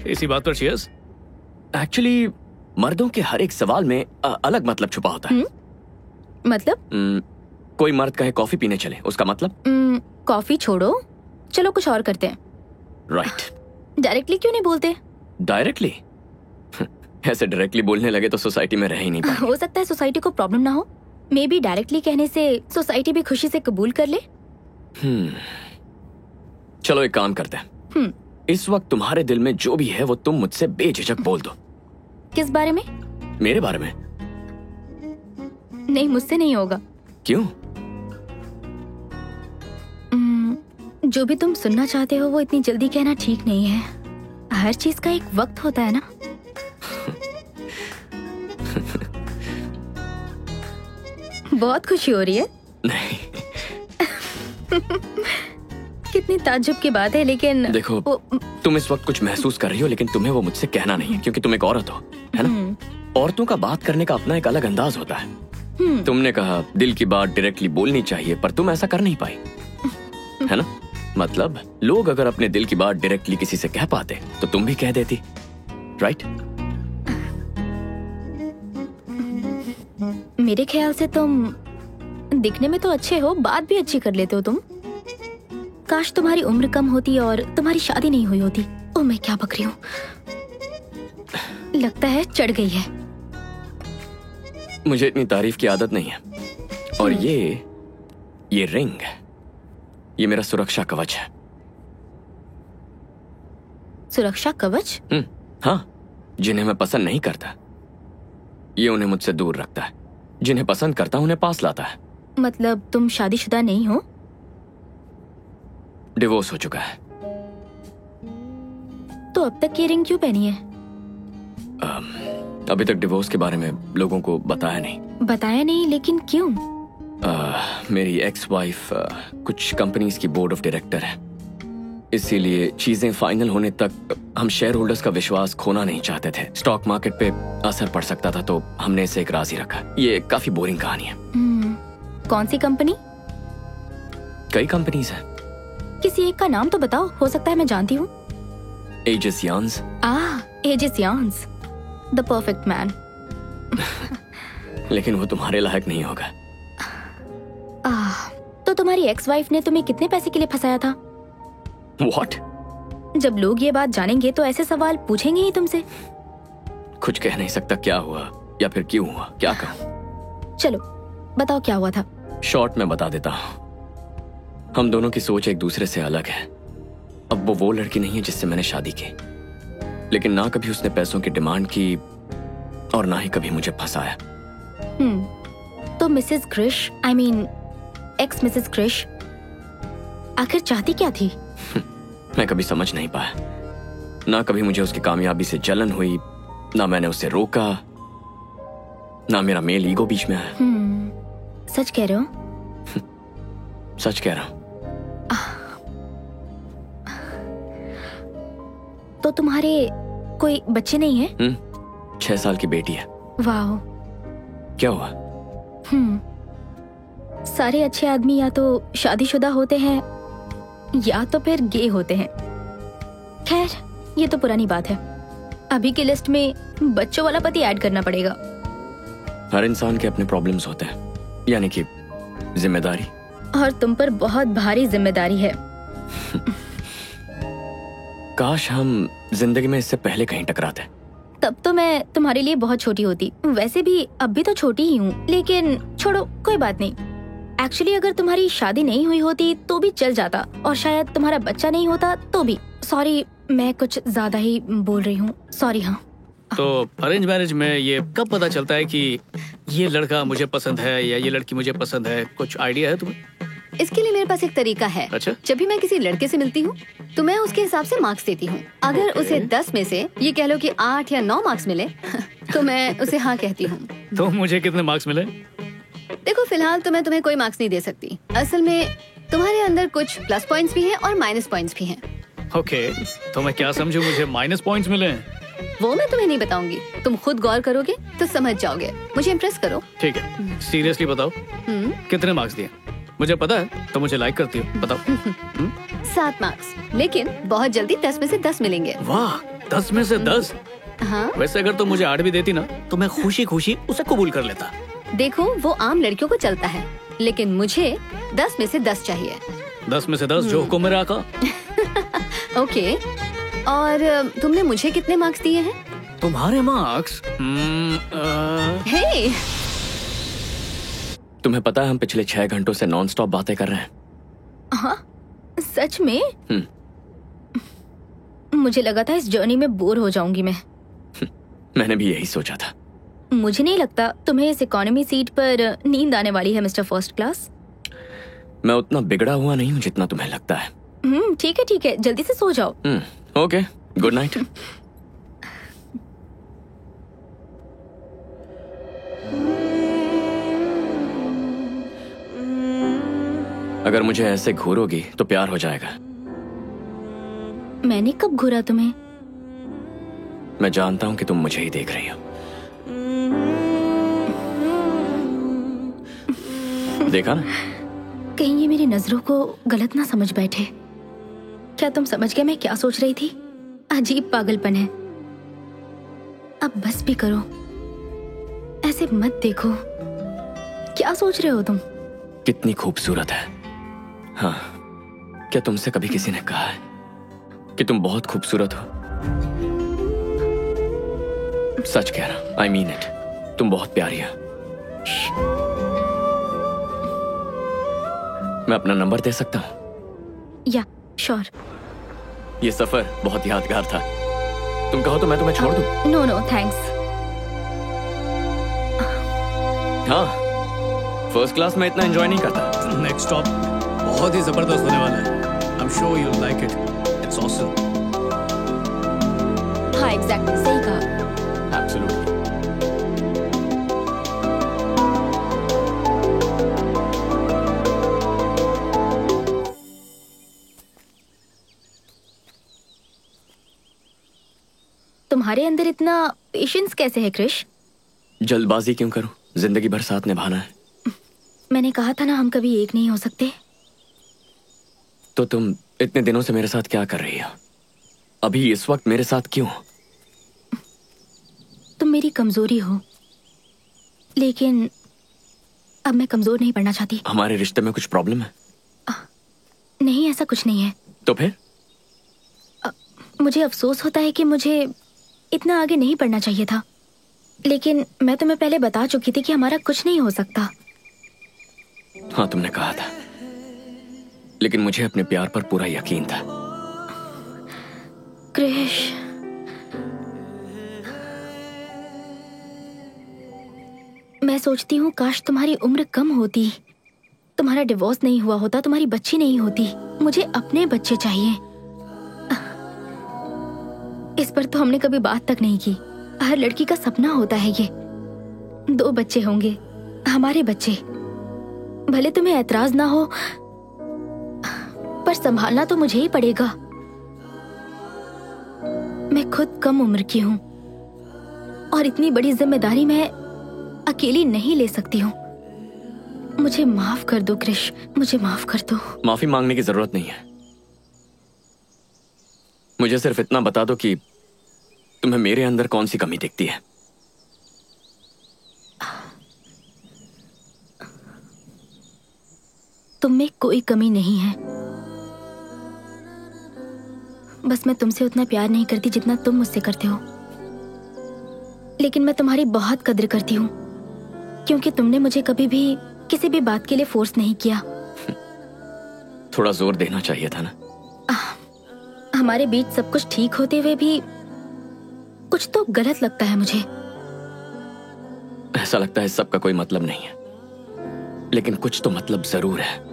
Speaker 2: इसी बात पर चीयर्स।
Speaker 7: एक्चुअली मर्दों के हर एक सवाल में अलग मतलब छुपा होता है।
Speaker 1: मतलब?
Speaker 7: कोई मर्द कहे कॉफी पीने चले, उसका मतलब?
Speaker 1: कॉफी छोड़ो, चलो कुछ और करते हैं।
Speaker 7: राइट।
Speaker 1: डायरेक्टली क्यों नहीं बोलते?
Speaker 7: डायरेक्टली? ऐसे डायरेक्टली बोलने लगे तो सोसाइटी में रह ही नहीं पाएंगे।
Speaker 1: हो सकता है सोसाइटी को प्रॉब्लम ना हो, मे बी डायरेक्टली कहने से सोसाइटी भी खुशी से कबूल कर ले।
Speaker 7: चलो एक काम करते हैं, इस वक्त तुम्हारे दिल में जो भी है वो तुम मुझसे बेझिझक बोल दो।
Speaker 1: किस बारे में?
Speaker 7: मेरे बारे में।
Speaker 1: नहीं, मुझसे नहीं होगा।
Speaker 7: क्यों?
Speaker 1: जो भी तुम सुनना चाहते हो वो इतनी जल्दी कहना ठीक नहीं है। हर चीज का एक वक्त होता है ना। बहुत खुशी हो रही है।
Speaker 7: नहीं।
Speaker 1: कितनी ताज्जुब की बात है, लेकिन
Speaker 7: देखो तुम इस वक्त कुछ महसूस कर रही हो, लेकिन तुम्हें वो मुझसे कहना नहीं है क्योंकि तुम एक औरत हो, है ना? औरतों का बात करने का अपना एक अलग अंदाज होता है। तुमने कहा दिल की बात डायरेक्टली बोलनी चाहिए, पर तुम ऐसा कर नहीं पाई, है ना? मतलब लोग अगर अपने दिल की बात डायरेक्टली किसी से कह पाते तो तुम भी कह देती, राइट?
Speaker 1: मेरे ख्याल से तुम दिखने में तो अच्छे हो, बात भी अच्छी कर लेते हो तुम। काश तुम्हारी उम्र कम होती और तुम्हारी शादी नहीं हुई होती। ओह, मैं क्या बक रही हूँ। लगता है चढ़ गई है।
Speaker 7: मुझे इतनी तारीफ की आदत नहीं है। और ये रिंग, ये मेरा सुरक्षा कवच है।
Speaker 1: सुरक्षा कवच?
Speaker 7: हाँ, जिन्हें मैं पसंद नहीं करता ये उन्हें मुझसे दूर रखता है, जिन्हें पसंद करता उन्हें पास लाता है।
Speaker 1: मतलब तुम शादीशुदा नहीं हो?
Speaker 7: डिवोर्स हो चुका है।
Speaker 1: तो अब तक ये रिंग क्यों पहनी है?
Speaker 7: अभी तक डिवोर्स के बारे में लोगों को बताया नहीं।
Speaker 1: बताया नहीं, लेकिन क्यों?
Speaker 7: मेरी एक्स वाइफ कुछ कंपनीज की बोर्ड ऑफ डायरेक्टर है, इसीलिए चीजें फाइनल होने तक हम शेयर होल्डर्स का विश्वास खोना नहीं चाहते थे। स्टॉक मार्केट पे असर पड़ सकता था, तो हमने इसे एक राज ही रखा। ये काफी बोरिंग कहानी है।
Speaker 1: कौन सी कंपनी?
Speaker 7: कई कंपनीज हैं।
Speaker 1: किसी एक का नाम तो बताओ, हो सकता है मैं जानती हूँ।
Speaker 7: एजिस यार्न्स।
Speaker 1: एजिस यार्न्स, द परफेक्ट मैन।
Speaker 7: लेकिन वो तुम्हारे लायक नहीं होगा।
Speaker 1: तो तुम्हारी एक्स वाइफ ने तुम्हें कितने पैसे के लिए फंसाया था?
Speaker 7: What?
Speaker 1: जब लोग ये बात जानेंगे तो ऐसे सवाल पूछेंगे ही तुमसे।
Speaker 7: कुछ कह नहीं सकता क्या हुआ या फिर क्यों हुआ, क्या कहूँ?
Speaker 1: चलो बताओ क्या हुआ था।
Speaker 7: शॉर्ट में बता देता हूँ। हम दोनों की सोच एक दूसरे से अलग है। अब वो लड़की नहीं है जिससे मैंने शादी की, लेकिन ना कभी उसने पैसों की डिमांड की और ना ही कभी मुझे फंसाया।
Speaker 1: तो Mrs Krish, I mean ex Mrs Krish, आखिर चाहती क्या थी?
Speaker 7: मैं कभी समझ नहीं पाया। ना कभी मुझे उसकी कामयाबी से जलन हुई, ना मैंने उसे रोका, ना मेरा मेल ईगो बीच में आया।
Speaker 1: सच कह रहे हो?
Speaker 7: सच कह रहा हूँ।
Speaker 1: तो तुम्हारे कोई बच्चे नहीं है?
Speaker 7: 6 साल की बेटी है।
Speaker 1: वाह।
Speaker 7: क्या हुआ?
Speaker 1: सारे अच्छे आदमी या तो शादीशुदा होते हैं या तो फिर गे होते हैं। खैर, ये तो पुरानी बात है। अभी की लिस्ट में बच्चों वाला पति ऐड करना पड़ेगा।
Speaker 7: हर इंसान के अपने प्रॉब्लम्स होते हैं, यानी कि जिम्मेदारी।
Speaker 1: और तुम पर बहुत भारी जिम्मेदारी है।
Speaker 7: काश हम जिंदगी में इससे पहले कहीं टकराते।
Speaker 1: तब तो मैं तुम्हारे लिए बहुत छोटी होती। वैसे भी अब भी तो छोटी ही हूँ, लेकिन छोड़ो, कोई बात नहीं। एक्चुअली अगर तुम्हारी शादी नहीं हुई होती तो भी चल जाता, और शायद तुम्हारा बच्चा नहीं होता तो भी। सॉरी, मैं कुछ ज्यादा ही बोल रही हूँ, सॉरी। हाँ,
Speaker 2: तो अरेंज मैरिज में ये कब पता चलता है कि ये लड़का मुझे पसंद है या ये लड़की मुझे पसंद है? कुछ आइडिया है तुम्हें?
Speaker 8: इसके लिए मेरे पास एक तरीका है।
Speaker 2: अच्छा?
Speaker 8: जब भी मैं किसी लड़के से मिलती हूँ तो मैं उसके हिसाब से मार्क्स देती हूँ। अगर उसे 10 में से ये कह लो कि 8 या 9 मार्क्स मिले तो मैं उसे हाँ कहती हूँ।
Speaker 2: तो मुझे कितने मार्क्स मिले?
Speaker 8: देखो, फिलहाल तो मैं तुम्हें कोई मार्क्स नहीं दे सकती। असल में तुम्हारे अंदर कुछ प्लस पॉइंट्स भी हैं और माइनस पॉइंट्स भी हैं।
Speaker 2: ओके, तो मैं क्या समझूं मुझे माइनस पॉइंट्स मिले?
Speaker 8: वो मैं तुम्हें नहीं बताऊंगी, तुम खुद गौर करोगे तो समझ जाओगे। मुझे इम्प्रेस करो।
Speaker 2: ठीक है, सीरियसली बताओ कितने मार्क्स दिए? मुझे पता है तो मुझे लाइक करती हो, बताओ।
Speaker 8: 7 मार्क्स, लेकिन बहुत जल्दी 10 में से 10 मिलेंगे।
Speaker 2: वाह, 10 में से 10?
Speaker 8: हाँ।
Speaker 2: वैसे अगर तुम मुझे 8 भी देती ना तो मैं खुशी खुशी उसे कबूल कर लेता।
Speaker 8: देखो, वो आम लड़कियों को चलता है, लेकिन मुझे 10 में से 10 चाहिए।
Speaker 2: 10 में से 10 जो हुक्म मेरा आका।
Speaker 8: ओके, और तुमने मुझे कितने मार्क्स दिए हैं?
Speaker 2: तुम्हारे मार्क्स?
Speaker 8: हे,
Speaker 7: तुम्हें पता है हम पिछले 6 घंटों से नॉन स्टॉप बातें कर रहे हैं।
Speaker 1: हाँ, सच में? मुझे लगा था इस जर्नी में बोर हो जाऊंगी मैं।
Speaker 7: मैंने भी यही सोचा था।
Speaker 1: मुझे नहीं लगता तुम्हें इस इकोनॉमी सीट पर नींद आने वाली है मिस्टर फर्स्ट क्लास।
Speaker 7: मैं उतना बिगड़ा हुआ नहीं हूँ जितना तुम्हें लगता है।
Speaker 1: ठीक है, जल्दी से सो जाओ।
Speaker 7: Okay, good night. अगर मुझे ऐसे घूरोगी तो प्यार हो जाएगा।
Speaker 1: मैंने कब घूरा तुम्हें?
Speaker 7: मैं जानता हूँ कि तुम मुझे ही देख रही हो। देखा ना?
Speaker 1: कहीं ये मेरी नजरों को गलत ना समझ बैठे। क्या तुम समझ गए मैं क्या सोच रही थी? अजीब पागलपन है। अब बस भी करो, ऐसे मत देखो। क्या सोच रहे हो तुम?
Speaker 7: कितनी खूबसूरत है। हाँ, क्या तुमसे कभी किसी ने कहा है कि तुम बहुत खूबसूरत हो? सच कह रहा, I mean it। तुम बहुत प्यारी हो। मैं अपना नंबर दे सकता हूँ?
Speaker 1: या, श्योर।
Speaker 7: ये सफर बहुत यादगार था। तुम कहो तो मैं तुम्हें छोड़ दूं?
Speaker 1: No thanks.
Speaker 7: हाँ, फर्स्ट क्लास में इतना एंजॉय नहीं करता।
Speaker 2: नेक्स्ट स्टॉप बहुत ही जबरदस्त होने वाला है। I'm sure you'll like it. It's awesome.
Speaker 1: हाँ, एग्जैक्टली सही कहा।
Speaker 7: Absolutely।
Speaker 1: तुम्हारे अंदर इतना पेशेंस कैसे है क्रिश?
Speaker 7: जल्दबाजी क्यों करूं? जिंदगी भर साथ निभाना है।
Speaker 1: मैंने कहा था ना हम कभी एक नहीं हो सकते।
Speaker 7: तो तुम इतने दिनों से मेरे साथ क्या कर रही हो? अभी इस वक्त मेरे साथ क्यों?
Speaker 1: तुम मेरी कमजोरी हो, लेकिन अब मैं कमजोर नहीं पड़ना चाहती।
Speaker 7: हमारे रिश्ते में कुछ प्रॉब्लम है?
Speaker 1: नहीं, ऐसा कुछ नहीं है।
Speaker 7: तो फिर?
Speaker 1: मुझे अफसोस होता है कि मुझे इतना आगे नहीं बढ़ना चाहिए था, लेकिन मैं तुम्हें पहले बता चुकी थी कि हमारा कुछ नहीं हो सकता।
Speaker 7: हाँ, तुमने कहा था, लेकिन मुझे अपने प्यार पर पूरा यकीन था।
Speaker 1: क्रिश, मैं सोचती हूँ काश तुम्हारी उम्र कम होती, तुम्हारा डिवोर्स नहीं हुआ होता, तुम्हारी बच्ची नहीं होती। मुझे अपने बच्चे चाहिए। इस पर तो हमने कभी बात तक नहीं की। हर लड़की का सपना होता है ये, 2 बच्चे होंगे, हमारे बच्चे। भले तुम्हें ऐतराज ना हो, पर संभालना तो मुझे ही पड़ेगा। मैं खुद कम उम्र की हूँ और इतनी बड़ी जिम्मेदारी मैं अकेली नहीं ले सकती हूँ। मुझे माफ कर दो क्रिश, मुझे माफ कर दो।
Speaker 7: माफी मांगने की जरूरत नहीं है। मुझे सिर्फ इतना बता दो कि तुम्हें मेरे अंदर कौन सी कमी दिखती है।
Speaker 1: तुम में कोई कमी नहीं है, बस मैं तुमसे उतना प्यार नहीं करती जितना तुम मुझसे करते हो। लेकिन मैं तुम्हारी बहुत कद्र करती हूँ, क्योंकि तुमने मुझे कभी भी किसी भी बात के लिए फोर्स नहीं किया।
Speaker 7: थोड़ा जोर देना चाहिए था ना।
Speaker 1: हमारे बीच सब कुछ ठीक होते हुए भी कुछ तो गलत लगता है मुझे।
Speaker 7: ऐसा लगता है सबका कोई मतलब नहीं है, लेकिन कुछ तो मतलब जरूर है।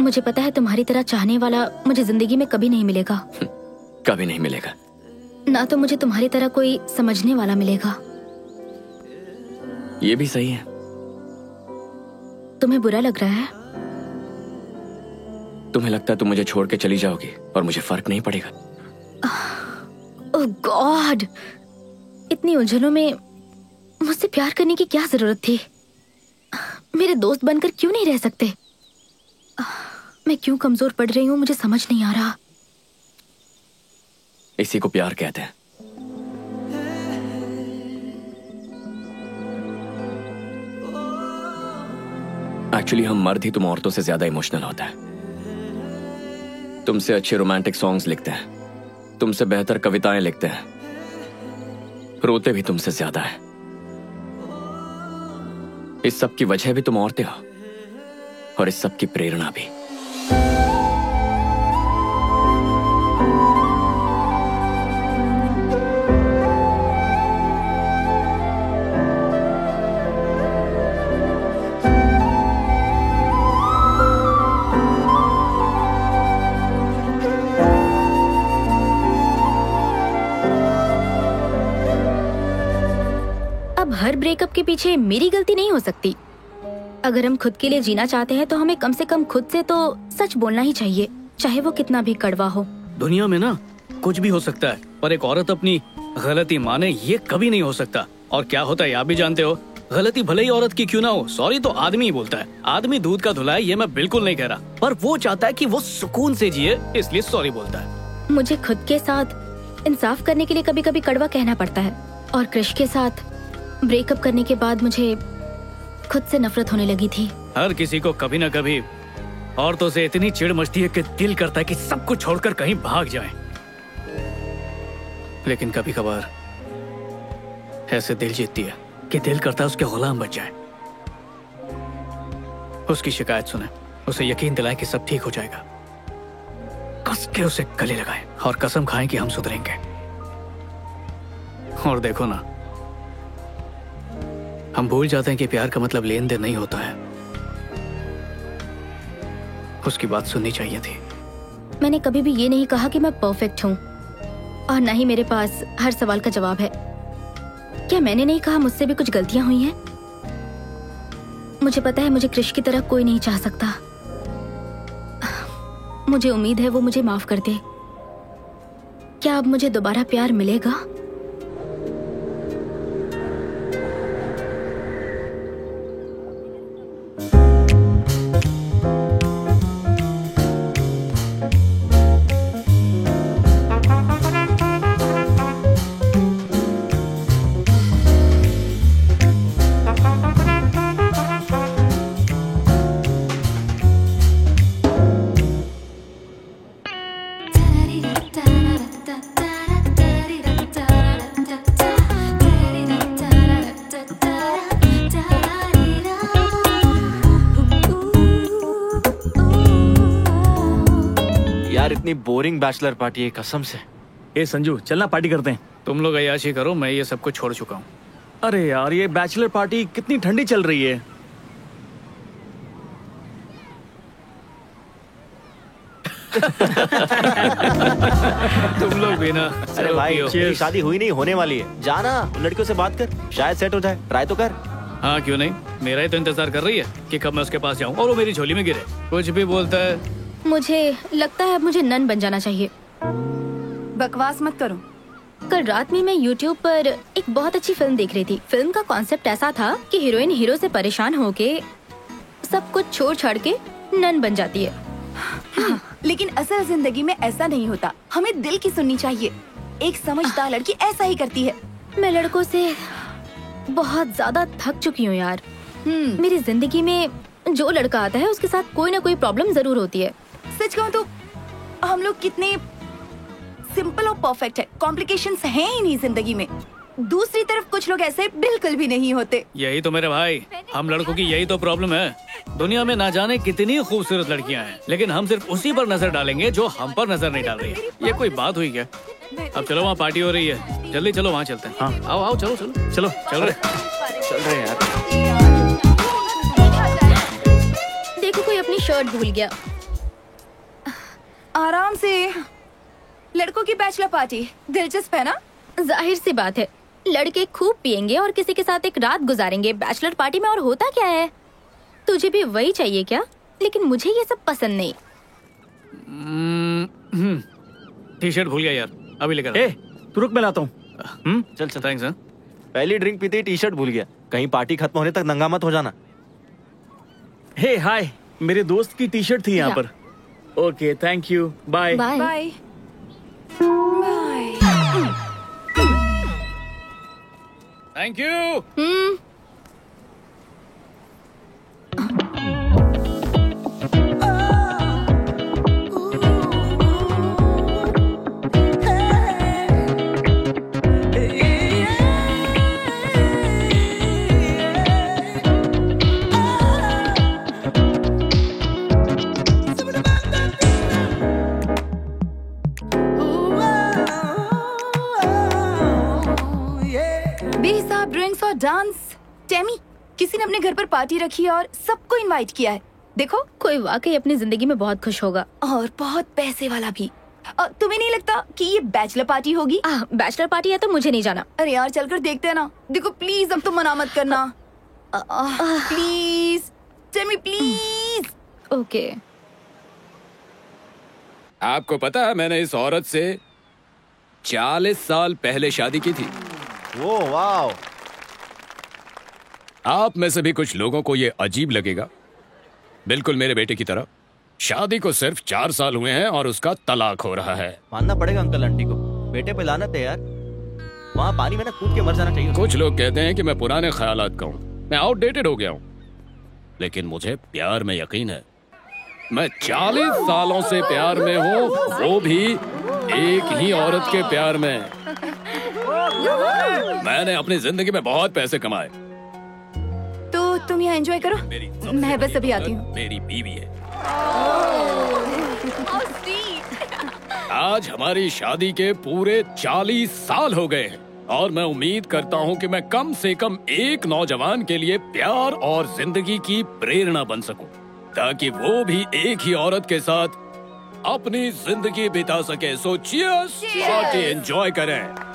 Speaker 1: मुझे पता है तुम्हारी तरह चाहने वाला मुझे जिंदगी में कभी नहीं मिलेगा।
Speaker 7: कभी नहीं मिलेगा।
Speaker 1: ना तो मुझे तुम्हारी तरह कोई समझने वाला मिलेगा।
Speaker 7: ये भी सही है।
Speaker 1: तुम्हें बुरा लग रहा है?
Speaker 7: तुम्हें लगता है तुम मुझे छोड़ के चली जाओगी और मुझे फर्क नहीं पड़ेगा?
Speaker 1: ओह गॉड, इतनी उलझनों में मुझसे प्यार करने की क्या जरूरत थी? मेरे दोस्त बनकर क्यों नहीं रह सकते? मैं क्यों कमजोर पड़ रही हूँ मुझे समझ नहीं आ रहा।
Speaker 7: इसी को प्यार कहते हैं। एक्चुअली हम मर्द ही तुम औरतों से ज्यादा इमोशनल होता है। तुमसे अच्छे रोमांटिक सॉन्ग्स लिखते हैं, तुमसे बेहतर कविताएं लिखते हैं, रोते भी तुमसे ज्यादा है। इस सब की वजह भी तुम औरतें हो और इस सब की प्रेरणा भी।
Speaker 1: हर ब्रेकअप के पीछे मेरी गलती नहीं हो सकती। अगर हम खुद के लिए जीना चाहते हैं तो हमें कम से कम खुद से तो सच बोलना ही चाहिए, चाहे वो कितना भी कड़वा हो।
Speaker 2: दुनिया में ना कुछ भी हो सकता है, पर एक औरत अपनी गलती माने ये कभी नहीं हो सकता। और क्या होता है आप भी जानते हो, गलती भले ही औरत की क्यों ना हो, सॉरी तो आदमी ही बोलता है। आदमी दूध का धुला है ये मैं बिल्कुल नहीं कह रहा, पर वो चाहता है कि वो सुकून से जिए, इसलिए सॉरी बोलता है।
Speaker 1: मुझे खुद के साथ इंसाफ करने के लिए कभी कभी कड़वा कहना पड़ता है। और कृष के साथ ब्रेकअप करने के बाद मुझे खुद से नफरत होने लगी थी।
Speaker 2: हर किसी को कभी न कभी औरतों से इतनी चिढ़ मचती है कि दिल करता है कि सब कुछ छोड़कर कहीं भाग जाएं। लेकिन कभी कभार ऐसे दिल जीतती है कि दिल करता है उसके गुलाम बच जाए। उसकी शिकायत सुने, उसे यकीन दिलाएं कि सब ठीक हो जाएगा, कस के उसे गले लगाएं और कसम खाएं कि हम सुधरेंगे। और देखो ना, हम भूल जाते हैं कि प्यार का मतलब लेन देन नहीं होता है। उसकी बात सुननी चाहिए थी।
Speaker 1: मैंने कभी भी ये नहीं कहा कि मैं परफेक्ट हूँ, और न ही मेरे पास हर सवाल का जवाब है। क्या मैंने नहीं कहा मुझसे भी कुछ गलतियां हुई हैं? मुझे पता है मुझे कृष की तरह कोई नहीं चाह सकता। मुझे उम्मीद है वो मुझे माफ कर दे। क्या अब मुझे दोबारा प्यार मिलेगा?
Speaker 4: इतनी बोरिंग बैचलर पार्टी है कसम से।
Speaker 10: ए संजू चलना पार्टी करते हैं।
Speaker 2: तुम लोग अय्याशी करो, मैं ये सब कुछ छोड़ चुका हूँ।
Speaker 10: अरे यार ये बैचलर पार्टी कितनी ठंडी चल रही है।
Speaker 2: तुम लोग भी ना।
Speaker 4: अरे भाई तेरी शादी हुई नहीं, होने वाली है। जाना लड़कियों से बात कर, शायद सेट हो जाए। ट्राई तो कर।
Speaker 2: हाँ क्यों नहीं, मेरा ही तो इंतजार कर रही है कि कब मैं उसके पास जाऊँ और वो मेरी झोली में गिरे। कुछ भी बोलता है।
Speaker 1: मुझे लगता है अब मुझे नन बन जाना चाहिए।
Speaker 3: बकवास मत करो।
Speaker 1: कल रात में मैं YouTube पर एक बहुत अच्छी फिल्म देख रही थी। फिल्म का कॉन्सेप्ट ऐसा था कि हीरोइन हीरो से परेशान होके सब कुछ छोड़ छाड़ के नन बन जाती है।
Speaker 3: हाँ, लेकिन असल जिंदगी में ऐसा नहीं होता। हमें दिल की सुननी चाहिए। एक समझदार लड़की ऐसा ही करती है।
Speaker 1: मैं लड़कों से बहुत ज्यादा थक चुकी हूँ यार। मेरी जिंदगी में जो लड़का आता है उसके साथ कोई ना कोई प्रॉब्लम जरूर होती है।
Speaker 3: सच कहूँ तो हम लोग कितने सिंपल और परफेक्ट है, कॉम्प्लिकेशंस हैं ही नहीं जिंदगी में। दूसरी तरफ कुछ लोग ऐसे बिल्कुल भी नहीं होते।
Speaker 2: यही तो मेरे भाई, हम लड़कों की यही तो प्रॉब्लम है। दुनिया में ना जाने कितनी खूबसूरत लड़कियां हैं, लेकिन हम सिर्फ उसी पर नजर डालेंगे जो हम पर नजर नहीं डाल रही है। ये कोई बात हुई क्या? अब चलो वहाँ पार्टी हो रही है, जल्दी चलो वहाँ चलते हैं। हाँ आओ आओ चलो चलो चलो चल रहे
Speaker 4: यार।
Speaker 1: देखो कोई अपनी शर्ट भूल गया।
Speaker 3: आराम से। लड़कों की बैचलर पार्टी दिलचस्प है ना?
Speaker 1: जाहिर सी बात है, लड़के खूब पियेंगे और किसी के साथ एक रात गुजारेंगे बैचलर पार्टी में। और होता क्या है, तुझे भी वही चाहिए क्या? लेकिन मुझे ये सब पसंद नहीं।
Speaker 2: टी शर्ट भूल गया यार, अभी लेकर।
Speaker 10: ए तू रुक, मैं लाता हूँ।
Speaker 4: चल चल।
Speaker 2: थैंक्स।
Speaker 4: पहली ड्रिंक पीते ही टी शर्ट भूल गया। कहीं पार्टी खत्म होने तक नंगा मत हो जाना।
Speaker 10: हे हाय, मेरे दोस्त की टी शर्ट थी यहाँ पर। Okay thank you, bye
Speaker 1: bye.
Speaker 3: Bye.
Speaker 2: Thank you.
Speaker 3: टेमी, किसी ने अपने घर पर पार्टी रखी है और सबको इनवाइट किया है। देखो,
Speaker 1: कोई वाकई अपनी जिंदगी में बहुत खुश होगा।
Speaker 3: और बहुत पैसे वाला भी। तुम्हें नहीं लगता कि ये बैचलर पार्टी होगी?
Speaker 1: बैचलर पार्टी है तो मुझे नहीं जाना।
Speaker 3: अरे यार चलकर देखते हैं ना। देखो प्लीज, अब तुम मना मत करना। Please Temi, please.
Speaker 1: ओके।
Speaker 11: आपको पता है मैंने इस औरत से 40 साल पहले शादी की थी।
Speaker 4: वो वाओ।
Speaker 11: आप में से भी कुछ लोगों को ये अजीब लगेगा, बिल्कुल मेरे बेटे की तरह। शादी को सिर्फ 4 साल हुए हैं और उसका तलाक हो रहा है।
Speaker 4: मानना पड़ेगा अंकल आंटी को, बेटे पे लानत है यार। वहाँ पानी में ना कूद के मर जाना चाहिए।
Speaker 11: कुछ लोग कहते हैं कि मैं पुराने ख्यालात का हूँ, मैं आउटडेटेड हो गया हूँ, लेकिन मुझे प्यार में यकीन है। मैं 40 सालों से प्यार में हूँ, वो भी एक ही औरत के प्यार में। मैंने अपनी जिंदगी में बहुत पैसे कमाए।
Speaker 3: तो तुम यहाँ एंजॉय करो, मैं बस अभी आती हूँ।
Speaker 11: मेरी बीवी है। आज हमारी शादी के पूरे 40 साल हो गए हैं और मैं उम्मीद करता हूँ कि मैं कम से कम एक नौजवान के लिए प्यार और जिंदगी की प्रेरणा बन सकूं, ताकि वो भी एक ही औरत के साथ अपनी जिंदगी बिता सके। सो चीयर्स, पार्टी एंजॉय करें।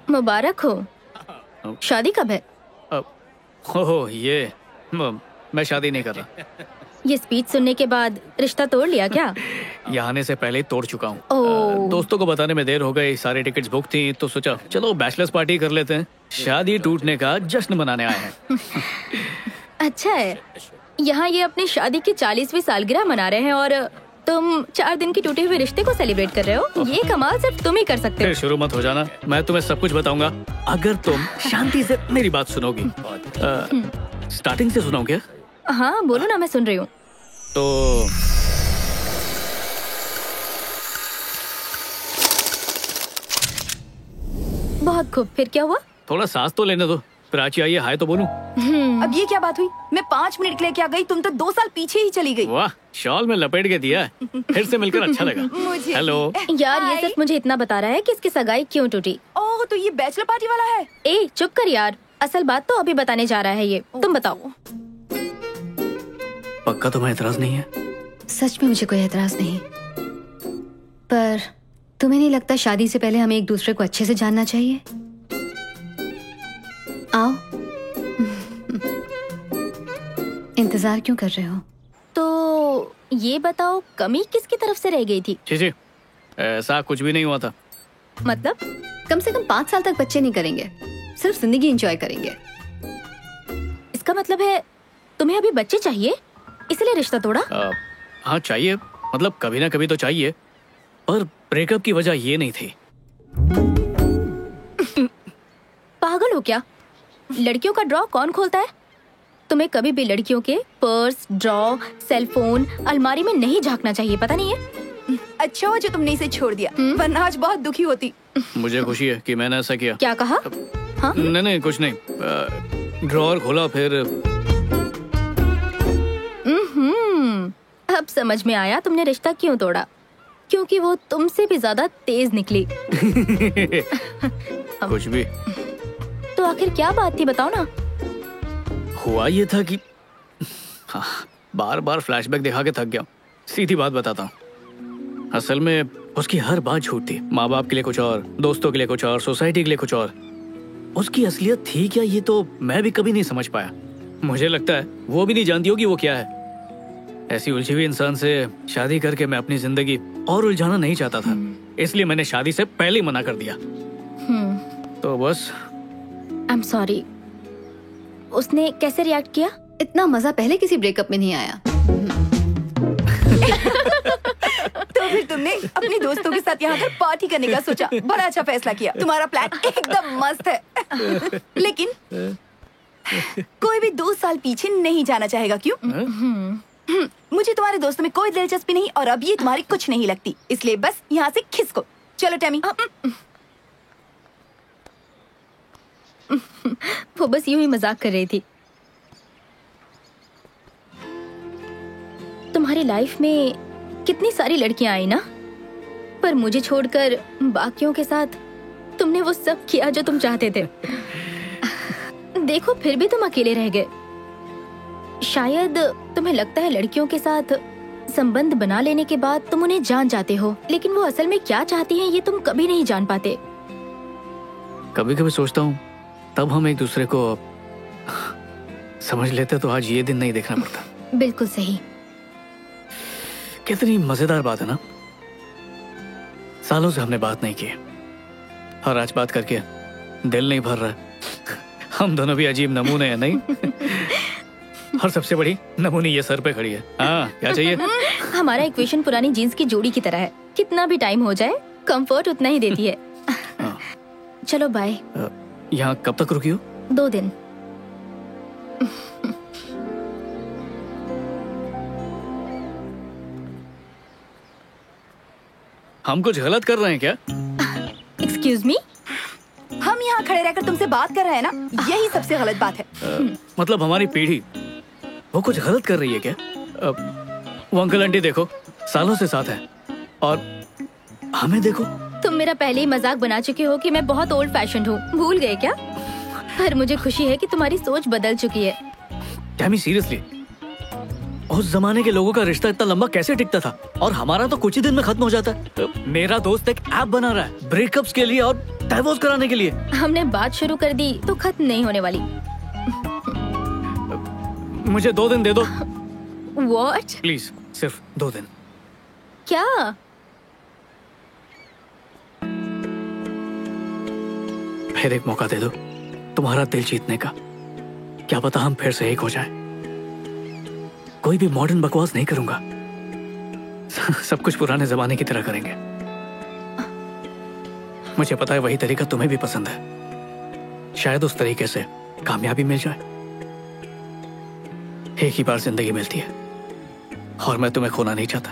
Speaker 1: मुबारक हो। शादी कब है?
Speaker 2: ओह ये मैं शादी नहीं कर रहा।
Speaker 1: ये स्पीच सुनने के बाद रिश्ता तोड़ लिया क्या?
Speaker 2: यहाँ आने से पहले ही तोड़ चुका हूँ।
Speaker 1: ओह।
Speaker 2: दोस्तों को बताने में देर हो गई, सारे टिकट्स बुक थी, तो सोचा चलो बैचलर्स पार्टी कर लेते हैं। शादी टूटने का जश्न मनाने आए हैं।
Speaker 1: अच्छा है, यहाँ ये अपनी शादी की 40वीं सालगिरह मना रहे हैं और तुम 4 दिन की टूटे हुए रिश्ते को सेलिब्रेट कर रहे हो। ये कमाल सिर्फ तुम ही कर सकते हो।
Speaker 2: फिर शुरू मत हो जाना, मैं तुम्हें सब कुछ बताऊंगा अगर तुम शांति से मेरी बात सुनोगी। स्टार्टिंग से सुनाओ क्या?
Speaker 1: हाँ बोलो ना, मैं सुन रही हूँ।
Speaker 2: तो
Speaker 1: बहुत खूब, फिर क्या हुआ?
Speaker 2: थोड़ा सांस तो लेने दो, प्राची आई है, हाय तो बोलूं।
Speaker 3: अब ये क्या बात हुई? मैं 5 मिनट के लिए क्या गई, तुम तो 2 साल पीछे ही चली गई।
Speaker 2: वाह, शॉल में लपेट के दिया। फिर से मिलकर अच्छा लगा।
Speaker 3: मुझे
Speaker 2: हेलो
Speaker 1: यार, ये सिर्फ मुझे इतना बता रहा है कि इसकी सगाई क्यों टूटी।
Speaker 3: ओह, तो ये बैचलर पार्टी वाला है।
Speaker 1: ए चुप कर यार, असल बात तो अभी बताने जा रहा है ये। तुम बताओ।
Speaker 2: पक्का तुम्हें एतराज नहीं है?
Speaker 8: सच में मुझे कोई एतराज नहीं, पर तुम्हें नहीं लगता शादी से पहले हमें एक दूसरे को अच्छे से जानना चाहिए? आओ। इंतजार क्यों कर रहे हो?
Speaker 1: तो ये बताओ, कमी किसकी तरफ से रह गई थी?
Speaker 2: जी ऐसा कुछ भी नहीं हुआ था।
Speaker 1: मतलब?
Speaker 8: कम से कम 5 साल तक बच्चे नहीं करेंगे, सिर्फ जिंदगी एंजॉय करेंगे।
Speaker 1: इसका मतलब है तुम्हें अभी बच्चे चाहिए, इसलिए रिश्ता तोड़ा?
Speaker 2: हाँ चाहिए, मतलब कभी ना कभी तो चाहिए, पर ब्रेकअप की वजह ये नहीं थी।
Speaker 1: पागल हो क्या? लड़कियों का ड्रॉ कौन खोलता है? तुम्हें कभी भी लड़कियों के पर्स, ड्रॉ, सेलफोन, अलमारी में नहीं झांकना चाहिए, पता नहीं है?
Speaker 3: अच्छा हुआ जो तुमने इसे छोड़ दिया, वरना आज बहुत दुखी होती।
Speaker 2: मुझे खुशी है कि मैंने ऐसा किया।
Speaker 1: क्या कहा? हाँ?
Speaker 2: नहीं कुछ नहीं। ड्रॉअर खोला फिर।
Speaker 1: अब समझ में आया तुमने रिश्ता क्यों तोड़ा, क्योंकि वो तुमसे भी ज्यादा तेज निकली।
Speaker 2: कुछ भी।
Speaker 1: तो आखिर क्या बात थी, बताओ ना।
Speaker 2: हुआ ये था कि बार बार फ्लैशबैक दिखा के थक गया। सीधी बात बताता हूँ, असल में उसकी हर बात झूठ थी। माँ बाप के लिए कुछ और, दोस्तों के लिए कुछ और, सोसाइटी के लिए कुछ और। उसकी असलियत थी क्या, ये तो मैं भी कभी नहीं समझ पाया। मुझे लगता है वो भी नहीं जानती होगी वो क्या है। ऐसी उलझी हुई इंसान से शादी करके मैं अपनी जिंदगी और उलझाना नहीं चाहता था, इसलिए मैंने शादी से पहले ही मना कर दिया। तो बस।
Speaker 1: I am sorry. उसने कैसे रिएक्ट किया?
Speaker 8: इतना मजा पहले किसी ब्रेकअप में नहीं आया।
Speaker 3: तो और फिर तुमने अपने दोस्तों के साथ यहाँ पर पार्टी करने का सोचा। बड़ा अच्छा फैसला किया, तुम्हारा प्लान एकदम मस्त है। लेकिन कोई भी 2 साल पीछे नहीं जाना चाहेगा, क्यों? मुझे तुम्हारे दोस्तों में कोई दिलचस्पी नहीं और अब ये तुम्हारी कुछ नहीं लगती, इसलिए बस यहाँ से खिसको। चलो टैमी।
Speaker 1: वो बस यूं ही मजाक कर रही थी। तुम्हारी लाइफ में कितनी सारी लड़कियां आई ना, पर मुझे छोड़कर बाकियों के साथ तुमने वो सब किया जो तुम चाहते थे। देखो फिर भी तुम अकेले रह गए। शायद तुम्हें लगता है लड़कियों के साथ संबंध बना लेने के बाद तुम उन्हें जान जाते हो, लेकिन वो असल में क्या चाहती हैं ये तुम कभी नहीं जान पाते।
Speaker 2: कभी कभी सोचता हूँ तब हम एक दूसरे को समझ लेते तो आज ये दिन नहीं देखना पड़ता।
Speaker 1: बिल्कुल सही।
Speaker 2: कितनी मजेदार बात है ना, सालों से हमने बात नहीं की और आज बात करके दिल नहीं भर रहा। हम दोनों भी अजीब नमूने हैं, नहीं? और सबसे बड़ी नमूनी ये सर पे खड़ी है। हाँ, क्या चाहिए?
Speaker 1: हमारा इक्वेशन पुरानी जीन्स की जोड़ी की तरह है, कितना भी टाइम हो जाए कंफर्ट उतना ही देती है। चलो बाय।
Speaker 2: यहाँ कब तक रुकी हो?
Speaker 1: 2 दिन।
Speaker 2: हम कुछ गलत कर रहे हैं क्या?
Speaker 1: Excuse me?
Speaker 3: हम यहाँ खड़े रहकर तुमसे बात कर रहे हैं ना, यही सबसे गलत बात है।
Speaker 2: मतलब हमारी पीढ़ी वो कुछ गलत कर रही है क्या? वो अंकल आंटी देखो सालों से साथ है और हमें देखो।
Speaker 1: तुम मेरा पहले ही मजाक बना चुके हो कि मैं बहुत ओल्ड फैशन हूँ, भूल गए क्या? पर मुझे खुशी है कि तुम्हारी सोच बदल चुकी है।
Speaker 2: टैमी सीरियसली, उस जमाने के लोगों का रिश्ता इतना लंबा कैसे टिकता था और हमारा तो कुछ ही दिन में खत्म हो जाता है। मेरा दोस्त एक ऐप बना रहा है ब्रेकअप्स के लिए और डाइवोर्स कराने के लिए।
Speaker 1: हमने बात शुरू कर दी तो खत्म नहीं होने वाली।
Speaker 2: मुझे 2 दिन दे दो।
Speaker 1: What?
Speaker 2: प्लीज, सिर्फ 2 दिन।
Speaker 1: क्या?
Speaker 2: फिर एक मौका दे दो तुम्हारा दिल जीतने का। क्या पता हम फिर से एक हो जाएं। कोई भी मॉडर्न बकवास नहीं करूंगा, सब कुछ पुराने जमाने की तरह करेंगे। मुझे पता है वही तरीका तुम्हें भी पसंद है, शायद उस तरीके से कामयाबी मिल जाए। एक ही बार जिंदगी मिलती है और मैं तुम्हें खोना नहीं चाहता।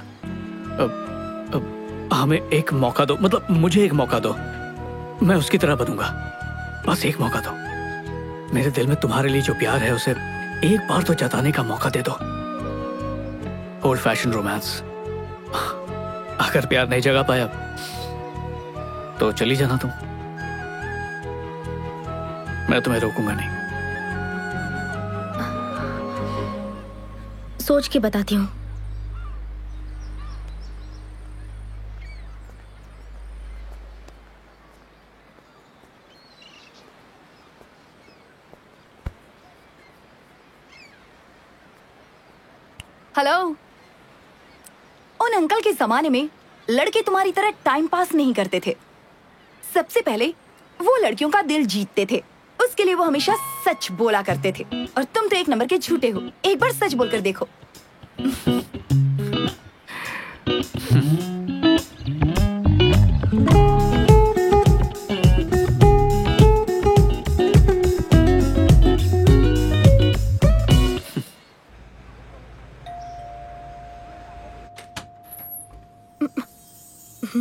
Speaker 2: अब हमें एक मौका दो, मतलब मुझे एक मौका दो, मैं उसकी तरह बनूंगा। बस एक मौका दो। मेरे दिल में तुम्हारे लिए जो प्यार है उसे एक बार तो जताने का मौका दे दो। Old fashion romance. अगर प्यार नहीं जगा पाया तो चली जाना तुम, मैं तुम्हें रोकूंगा नहीं।
Speaker 1: सोच के बताती हूँ।
Speaker 3: हेलो। उन अंकल के जमाने में लड़के तुम्हारी तरह टाइम पास नहीं करते थे। सबसे पहले वो लड़कियों का दिल जीतते थे, उसके लिए वो हमेशा सच बोला करते थे। और तुम तो 1 नंबर के झूठे हो। एक बार सच बोलकर देखो।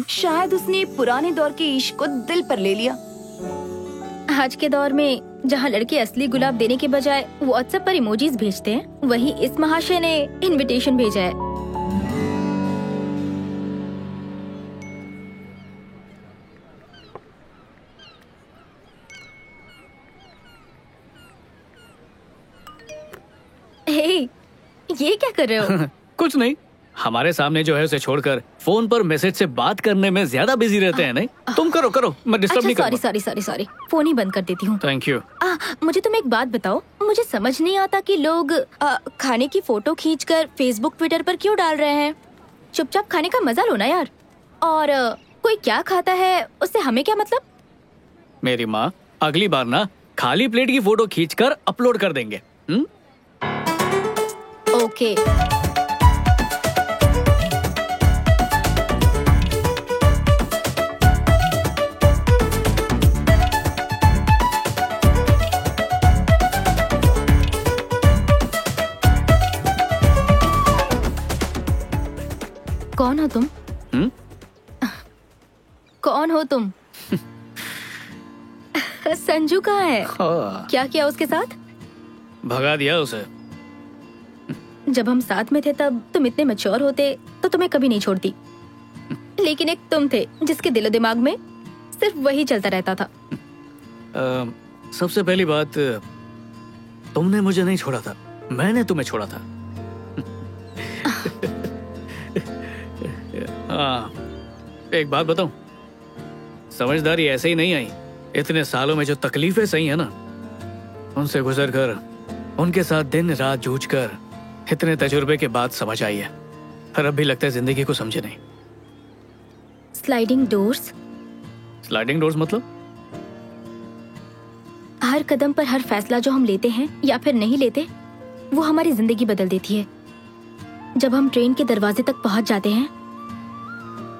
Speaker 3: शायद उसने पुराने दौर के इश्क को दिल पर ले लिया।
Speaker 1: आज के दौर में जहाँ लड़के असली गुलाब देने के बजाय व्हाट्सएप पर इमोजीज भेजते हैं, वही इस महाशय ने इनविटेशन भेजा है। हे, ये क्या कर रहे हो?
Speaker 2: कुछ नहीं, हमारे सामने जो है उसे छोड़कर फोन पर मैसेज से बात करने में ज्यादा बिजी रहते हैं। नहीं, तुम करो करो, मैं डिस्टर्ब नहीं करूंगा।
Speaker 1: सॉरी, फोन ही बंद कर देती हूँ।
Speaker 2: Thank you.
Speaker 1: मुझे तुम एक बात बताओ, मुझे समझ नहीं आता कि लोग खाने की फोटो खींचकर फेसबुक ट्विटर पर क्यों डाल रहे हैं। चुपचाप खाने का मजा लो ना यार। और कोई क्या खाता है उससे हमें क्या मतलब?
Speaker 2: मेरी माँ, अगली बार ना खाली प्लेट की फोटो खींचकर अपलोड कर देंगे।
Speaker 1: ओके। कौन हो तुम? कौन हो तुम? संजू कहाँ है? क्या किया उसके साथ?
Speaker 2: भगा दिया उसे।
Speaker 1: जब हम साथ में थे तब तुम इतने मैच्योर होते तो तुम्हें कभी नहीं छोड़ती, लेकिन एक तुम थे जिसके दिलो दिमाग में सिर्फ वही चलता रहता था।
Speaker 2: सबसे पहली बात, तुमने मुझे नहीं छोड़ा था, मैंने तुम्हें छोड़ा था। एक बात बताऊं, समझदारी ऐसे ही नहीं आई। इतने सालों में जो तकलीफें सही है ना, उनसे गुजर कर, उनके साथ दिन रात जूझ कर, इतने तजुर्बे के बाद समझ आई है। पर अब भी लगता है जिंदगी को समझे नहीं।
Speaker 1: Sliding doors?
Speaker 2: स्लाइडिंग डोर्स मतलब?
Speaker 1: हर कदम पर हर फैसला जो हम लेते हैं या फिर नहीं लेते, वो हमारी जिंदगी बदल देती है। जब हम ट्रेन के दरवाजे तक पहुंच जाते हैं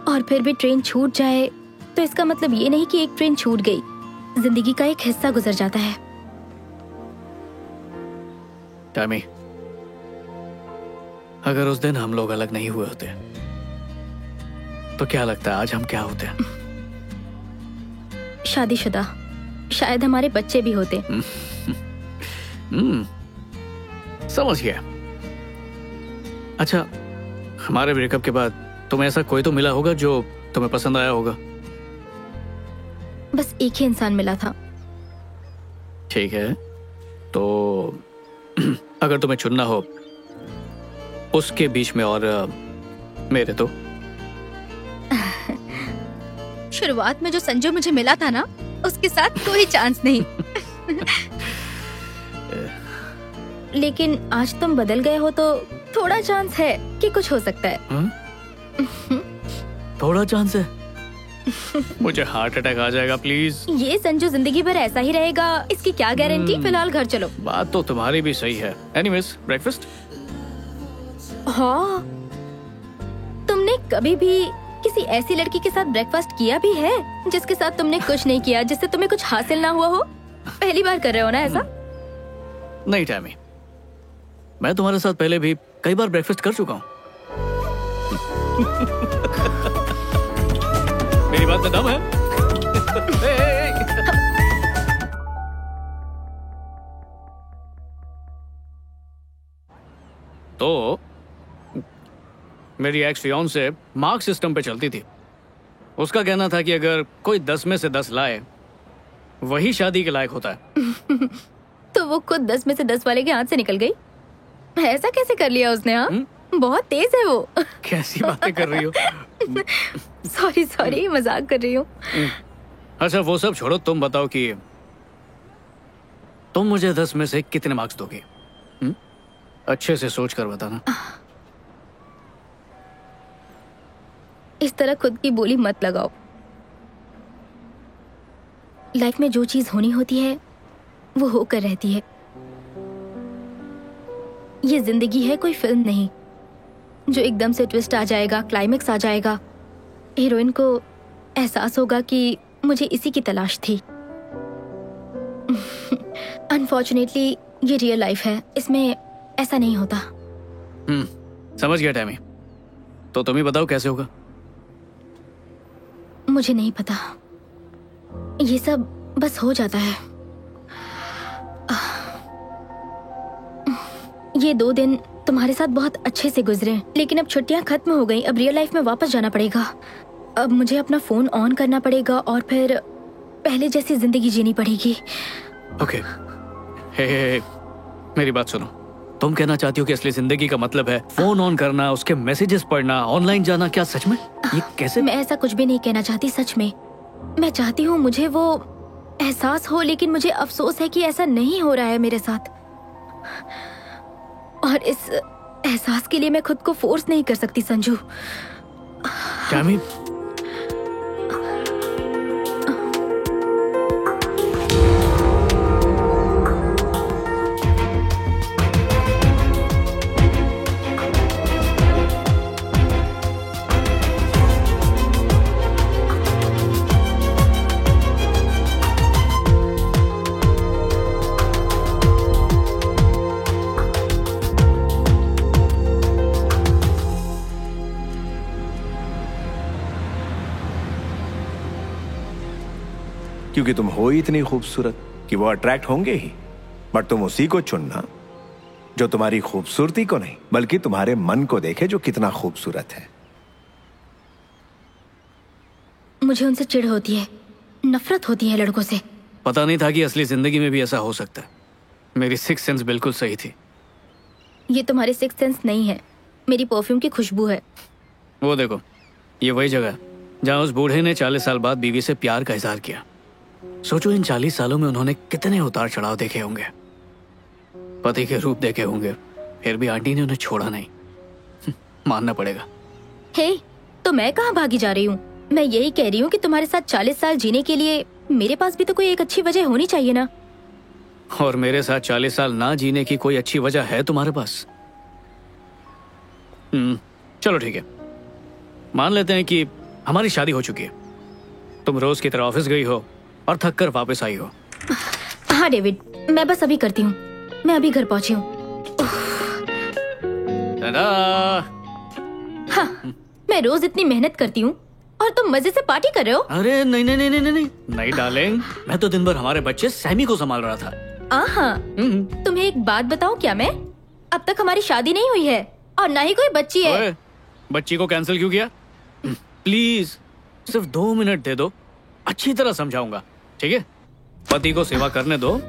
Speaker 1: और फिर भी ट्रेन छूट जाए, तो इसका मतलब ये नहीं कि एक ट्रेन छूट गई, जिंदगी का एक हिस्सा गुजर जाता है।
Speaker 2: टैमी, अगर उस दिन हम लोग अलग नहीं हुए होते तो क्या लगता है आज हम क्या होते?
Speaker 1: शादीशुदा, शायद हमारे बच्चे भी होते।
Speaker 2: समझ गया। अच्छा, हमारे ब्रेकअप के बाद तुम्हें ऐसा कोई तो मिला होगा जो तुम्हें पसंद आया होगा?
Speaker 1: बस एक ही इंसान मिला था।
Speaker 2: ठीक है, तो अगर तुम्हें चुनना हो उसके बीच में और मेरे, तो
Speaker 1: शुरुआत में जो संजू मुझे मिला था ना, उसके साथ कोई चांस नहीं। लेकिन आज तुम बदल गए हो तो थोड़ा चांस है कि कुछ हो सकता है।
Speaker 2: थोड़ा चांस है? मुझे हार्ट अटैक आ जाएगा प्लीज।
Speaker 1: ये संजू जिंदगी भर ऐसा ही रहेगा, इसकी क्या गारंटी? फिलहाल घर चलो।
Speaker 2: बात तो तुम्हारी भी सही है। Anyways, breakfast?
Speaker 1: हाँ, तुमने कभी भी किसी ऐसी लड़की के साथ ब्रेकफास्ट किया भी है जिसके साथ तुमने कुछ नहीं किया, जिससे तुम्हें कुछ हासिल ना हुआ हो? पहली बार कर रहे हो ना ऐसा?
Speaker 2: नहीं टैमी, मैं तुम्हारे साथ पहले भी कई बार ब्रेकफास्ट कर चुका हूँ। मेरी बात में दम है। तो मेरी एक्स फियांसे मार्क सिस्टम पे चलती थी। उसका कहना था कि अगर कोई 10 में से 10 लाए, वही शादी के लायक होता है।
Speaker 1: तो वो खुद 10 में से 10 वाले के हाथ से निकल गई। ऐसा कैसे कर लिया उसने? हाँ, बहुत तेज है वो।
Speaker 2: कैसी बातें कर रही हो?
Speaker 1: सॉरी, मजाक कर रही हूँ।
Speaker 2: अच्छा, वो सब छोड़ो, तुम बताओ कि तुम मुझे 10 में से कितने मार्क्स दोगे? अच्छे से सोच कर बताना।
Speaker 1: इस तरह खुद की बोली मत लगाओ। लाइफ में जो चीज होनी होती है वो होकर रहती है। ये जिंदगी है, कोई फिल्म नहीं जो एकदम से ट्विस्ट आ जाएगा, क्लाइमेक्स आ जाएगा, हीरोइन को एहसास होगा कि मुझे इसी की तलाश थी। अनफॉर्चुनेटली ये रियल लाइफ है, इसमें ऐसा नहीं होता।
Speaker 2: समझ गया टैमी। तो तुम ही बताओ कैसे होगा?
Speaker 1: मुझे नहीं पता, ये सब बस हो जाता है। ये 2 दिन तुम्हारे साथ बहुत अच्छे से गुजरे, लेकिन अब छुट्टियां खत्म हो गई। अब रियल लाइफ में वापस जाना पड़ेगा। अब मुझे अपना फोन ऑन करना पड़ेगा और फिर पहले जैसी जिंदगी जीनी पड़ेगी।
Speaker 2: ओके, हे, मेरी बात सुनो। तुम कहना चाहती हो कि असली जिंदगी का मतलब है फोन ऑन करना, उसके मैसेजेस पढ़ना, ऑनलाइन जाना? क्या सच में? ये कैसे?
Speaker 1: मैं ऐसा कुछ भी नहीं कहना चाहती, सच में। मैं चाहती हूँ मुझे वो एहसास हो, लेकिन मुझे अफसोस है कि ऐसा नहीं हो रहा है मेरे साथ। और इस एहसास के लिए मैं खुद को फोर्स नहीं कर सकती संजू।
Speaker 2: टैमी,
Speaker 6: क्योंकि तुम हो ही इतनी खूबसूरत कि वो अट्रैक्ट होंगे ही। बट तुम उसी को चुनना जो तुम्हारी खूबसूरती को नहीं बल्कि तुम्हारे मन को देखे जो कितना खूबसूरत है।
Speaker 1: मुझे उनसे चिढ़ होती है, नफरत होती है लड़कों से।
Speaker 2: पता नहीं था कि असली जिंदगी में भी ऐसा हो सकता है। मेरी सिक्स सेंस बिल्कुल सही थी।
Speaker 1: ये तुम्हारी सिक्स सेंस नहीं है, मेरी परफ्यूम की खुशबू है।
Speaker 2: वो देखो, ये वही जगह है जहाँ उस बूढ़े ने 40 साल बाद बीवी से प्यार का इजहार किया। सोचो इन 40 सालों में उन्होंने कितने उतार चढ़ाव देखे होंगे, पति के रूप देखे होंगे, फिर भी आंटी ने उन्हें छोड़ा नहीं। मानना पड़ेगा।
Speaker 1: हे, तो मैं कहाँ भागी जा रही हूँ? मैं यही कह रही हूँ कि तुम्हारे साथ 40 साल जीने के लिए मेरे पास भी तो कोई एक अच्छी वजह होनी चाहिए ना।
Speaker 2: और मेरे साथ 40 साल ना जीने की कोई अच्छी वजह है तुम्हारे पास? चलो ठीक है, मान लेते हैं कि हमारी शादी हो चुकी है। तुम रोज की तरह ऑफिस गई हो और थक कर वापस आई हो।
Speaker 1: हाँ डेविड, मैं बस अभी करती हूँ। मैं अभी घर पहुंची हूँ। हाँ, मैं रोज इतनी मेहनत करती हूँ और तुम मजे से पार्टी कर रहे हो।
Speaker 2: अरे नहीं नहीं नहीं नहीं नहीं नहीं डार्लिंग, मैं तो दिन भर हमारे बच्चे सैमी को संभाल रहा था।
Speaker 1: हाँ, तुम्हें एक बात बताऊं क्या मैं? अब तक हमारी शादी नहीं हुई है और ना ही कोई बच्ची है।
Speaker 2: ओए, बच्ची को कैंसिल क्यों किया? प्लीज सिर्फ 2 मिनट दे दो, अच्छी तरह समझाऊंगा, ठीक है? पति को सेवा करने दो।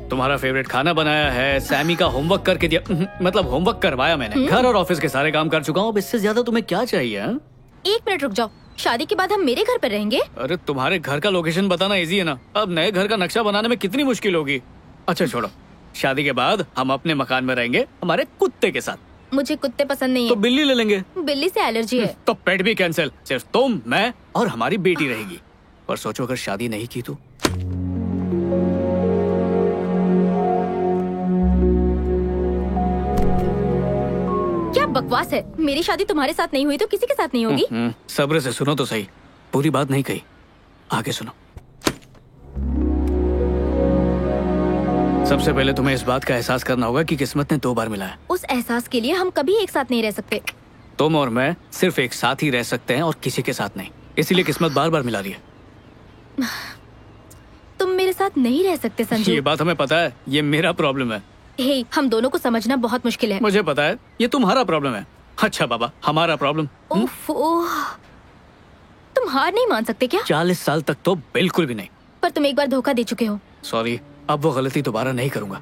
Speaker 2: तुम्हारा फेवरेट खाना बनाया है, सैमी का होमवर्क करके दिया, मतलब होमवर्क करवाया मैंने। घर और ऑफिस के सारे काम कर चुका हूँ, अब इससे ज्यादा तुम्हें क्या चाहिए?
Speaker 1: 1 मिनट रुक जाओ, शादी के बाद हम मेरे घर पर रहेंगे।
Speaker 2: अरे तुम्हारे घर का लोकेशन बताना इजी है ना, अब नए घर का नक्शा बनाने में कितनी मुश्किल होगी। अच्छा छोड़ो, शादी के बाद हम अपने मकान में रहेंगे हमारे कुत्ते के साथ।
Speaker 1: मुझे कुत्ते पसंद नहीं
Speaker 2: तो
Speaker 1: है।
Speaker 2: बिल्ली ले लेंगे।
Speaker 1: बिल्ली से एलर्जी है।
Speaker 2: तो पेट भी कैंसिल, सिर्फ तुम, मैं और हमारी बेटी रहेगी। पर सोचो अगर शादी नहीं की तो?
Speaker 1: क्या बकवास है? मेरी शादी तुम्हारे साथ नहीं हुई तो किसी के साथ नहीं होगी।
Speaker 2: सब्र से सुनो तो सही, पूरी बात नहीं कही, आगे सुनो। सबसे पहले तुम्हें इस बात का एहसास करना होगा कि किस्मत ने 2 बार मिलाया।
Speaker 1: उस एहसास के लिए हम कभी एक साथ नहीं रह सकते।
Speaker 2: तुम और मैं सिर्फ एक साथ ही रह सकते हैं और किसी के साथ नहीं, इसीलिए किस्मत बार बार मिला रही है।
Speaker 1: तुम मेरे साथ नहीं रह सकते संजू।
Speaker 2: ये बात हमें पता है, ये मेरा प्रॉब्लम है।
Speaker 1: हे, हम दोनों को समझना बहुत मुश्किल है।
Speaker 2: मुझे पता है, ये तुम्हारा प्रॉब्लम है। अच्छा बाबा, हमारा प्रॉब्लम।
Speaker 1: तुम हार नहीं मान सकते क्या?
Speaker 2: 40 साल तक तो बिल्कुल भी नहीं।
Speaker 1: पर तुम एक बार धोखा दे चुके हो।
Speaker 2: सॉरी, अब वो गलती दोबारा नहीं करूंगा।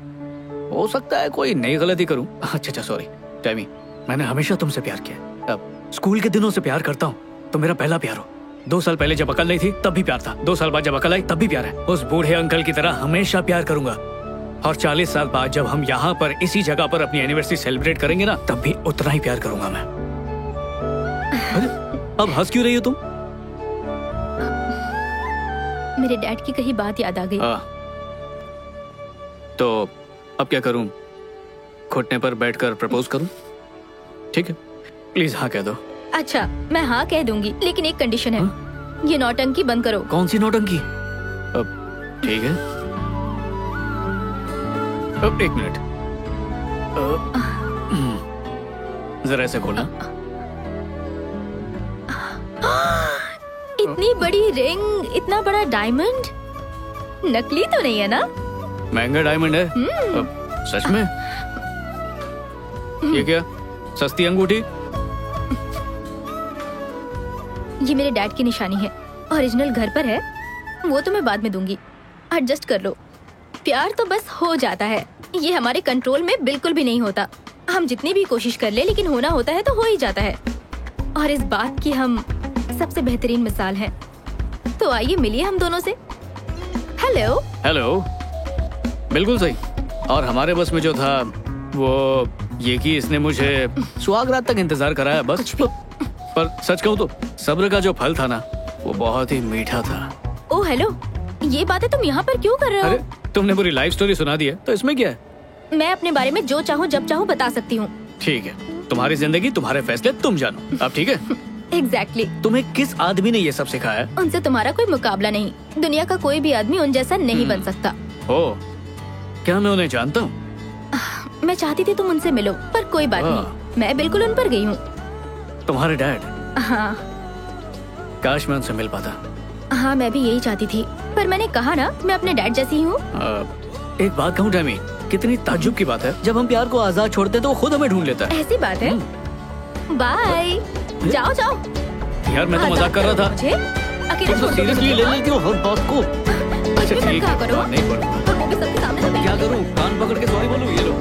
Speaker 2: हो सकता है कोई नई गलती करूं। अच्छा सॉरी टैमी, मैंने हमेशा तुमसे प्यार किया। अब स्कूल के दिनों से प्यार करता हूँ। तुम मेरा पहला प्यार हो। 2 साल पहले जब अकल नहीं थी तब भी प्यार था, 2 साल बाद जब अकल आई तब भी प्यार है। उस बूढ़े अंकल की तरह हमेशा प्यार करूंगा। और 40 साल बाद जब हम यहाँ पर इसी जगह पर अपनी एनिवर्सरी सेलिब्रेट करेंगे ना, तब भी उतना ही प्यार करूंगा मैं। अरे अब हंस क्यों रही हो तुम?
Speaker 1: मेरे डैड की कही बात याद आ गई।
Speaker 2: तो अब क्या करूं? घुटने पर बैठकर प्रपोज करूं? ठीक है, प्लीज हाँ कह दो।
Speaker 1: अच्छा, मैं हाँ कह दूंगी, लेकिन एक कंडीशन है। ये नौटंकी बंद करो।
Speaker 2: कौन सी नौटंकी? अब ठीक है, अब 1 मिनट, जरा ऐसे खोलना।
Speaker 1: इतनी बड़ी रिंग, इतना बड़ा डायमंड, नकली तो नहीं है ना?
Speaker 2: महंगा डायमंड है। अब सच में? ये क्या, सस्ती अंगूठी?
Speaker 1: ये मेरे डैड की निशानी है, ओरिजिनल घर पर है। वो तो मैं बाद में दूंगी, एडजस्ट कर लो। प्यार तो बस हो जाता है, ये हमारे कंट्रोल में बिल्कुल भी नहीं होता। हम जितनी भी कोशिश कर ले, लेकिन होना होता है तो हो ही जाता है। और इस बात की हम सबसे बेहतरीन मिसाल हैं। तो आइए मिलिए हम दोनों से। हेलो।
Speaker 2: हेलो, बिल्कुल सही। और हमारे बस में जो था वो ये कि इसने मुझे सुहाग रात तक इंतजार कराया बस। पर सच कहूँ तो सब्र का जो फल था ना, वो बहुत ही मीठा था।
Speaker 1: ओ हेलो, ये बातें तुम यहाँ पर क्यों कर रहे हो?
Speaker 2: अरे तुमने पूरी लाइफ स्टोरी सुना दी है, तो इसमें क्या है?
Speaker 1: मैं अपने बारे में जो चाहूँ जब चाहूँ बता सकती हूँ।
Speaker 2: ठीक है, तुम्हारी जिंदगी, तुम्हारे फैसले, तुम जानो। अब ठीक है?
Speaker 1: एग्जैक्टली।
Speaker 2: तुम्हें किस आदमी ने ये सब सिखाया?
Speaker 1: उनसे तुम्हारा कोई मुकाबला नहीं। दुनिया का कोई भी आदमी उन जैसा नहीं बन सकता।
Speaker 2: ओ, क्या मैं उन्हें जानता हूँ?
Speaker 1: मैं चाहती थी तुम उनसे मिलो, पर कोई बात नहीं, मैं बिल्कुल उन पर गई हूँ।
Speaker 2: तुम्हारे डैड?
Speaker 1: हाँ।
Speaker 2: काश मैं उनसे मिल पाता।
Speaker 1: हाँ मैं भी यही चाहती थी, पर मैंने कहा ना मैं अपने डैड जैसी हूँ।
Speaker 2: एक बात कहूँ टैमी, कितनी ताज्जुब की बात है, जब हम प्यार को आजाद छोड़ते हैं तो वो खुद हमें ढूंढ लेता है।
Speaker 1: ऐसी बात है। बाय, जाओ जाओ।
Speaker 2: यार मैं तो मजाक कर रहा था।
Speaker 1: मुझे अकेले
Speaker 2: तो सीरियसली ले लेती हो हर बात को। अच्छा ठीक है, नहीं करूँगा।
Speaker 1: वो भी सबके सामने
Speaker 2: क्या करूँ, कान पकड़ के सॉरी बोलूँ? ये लो।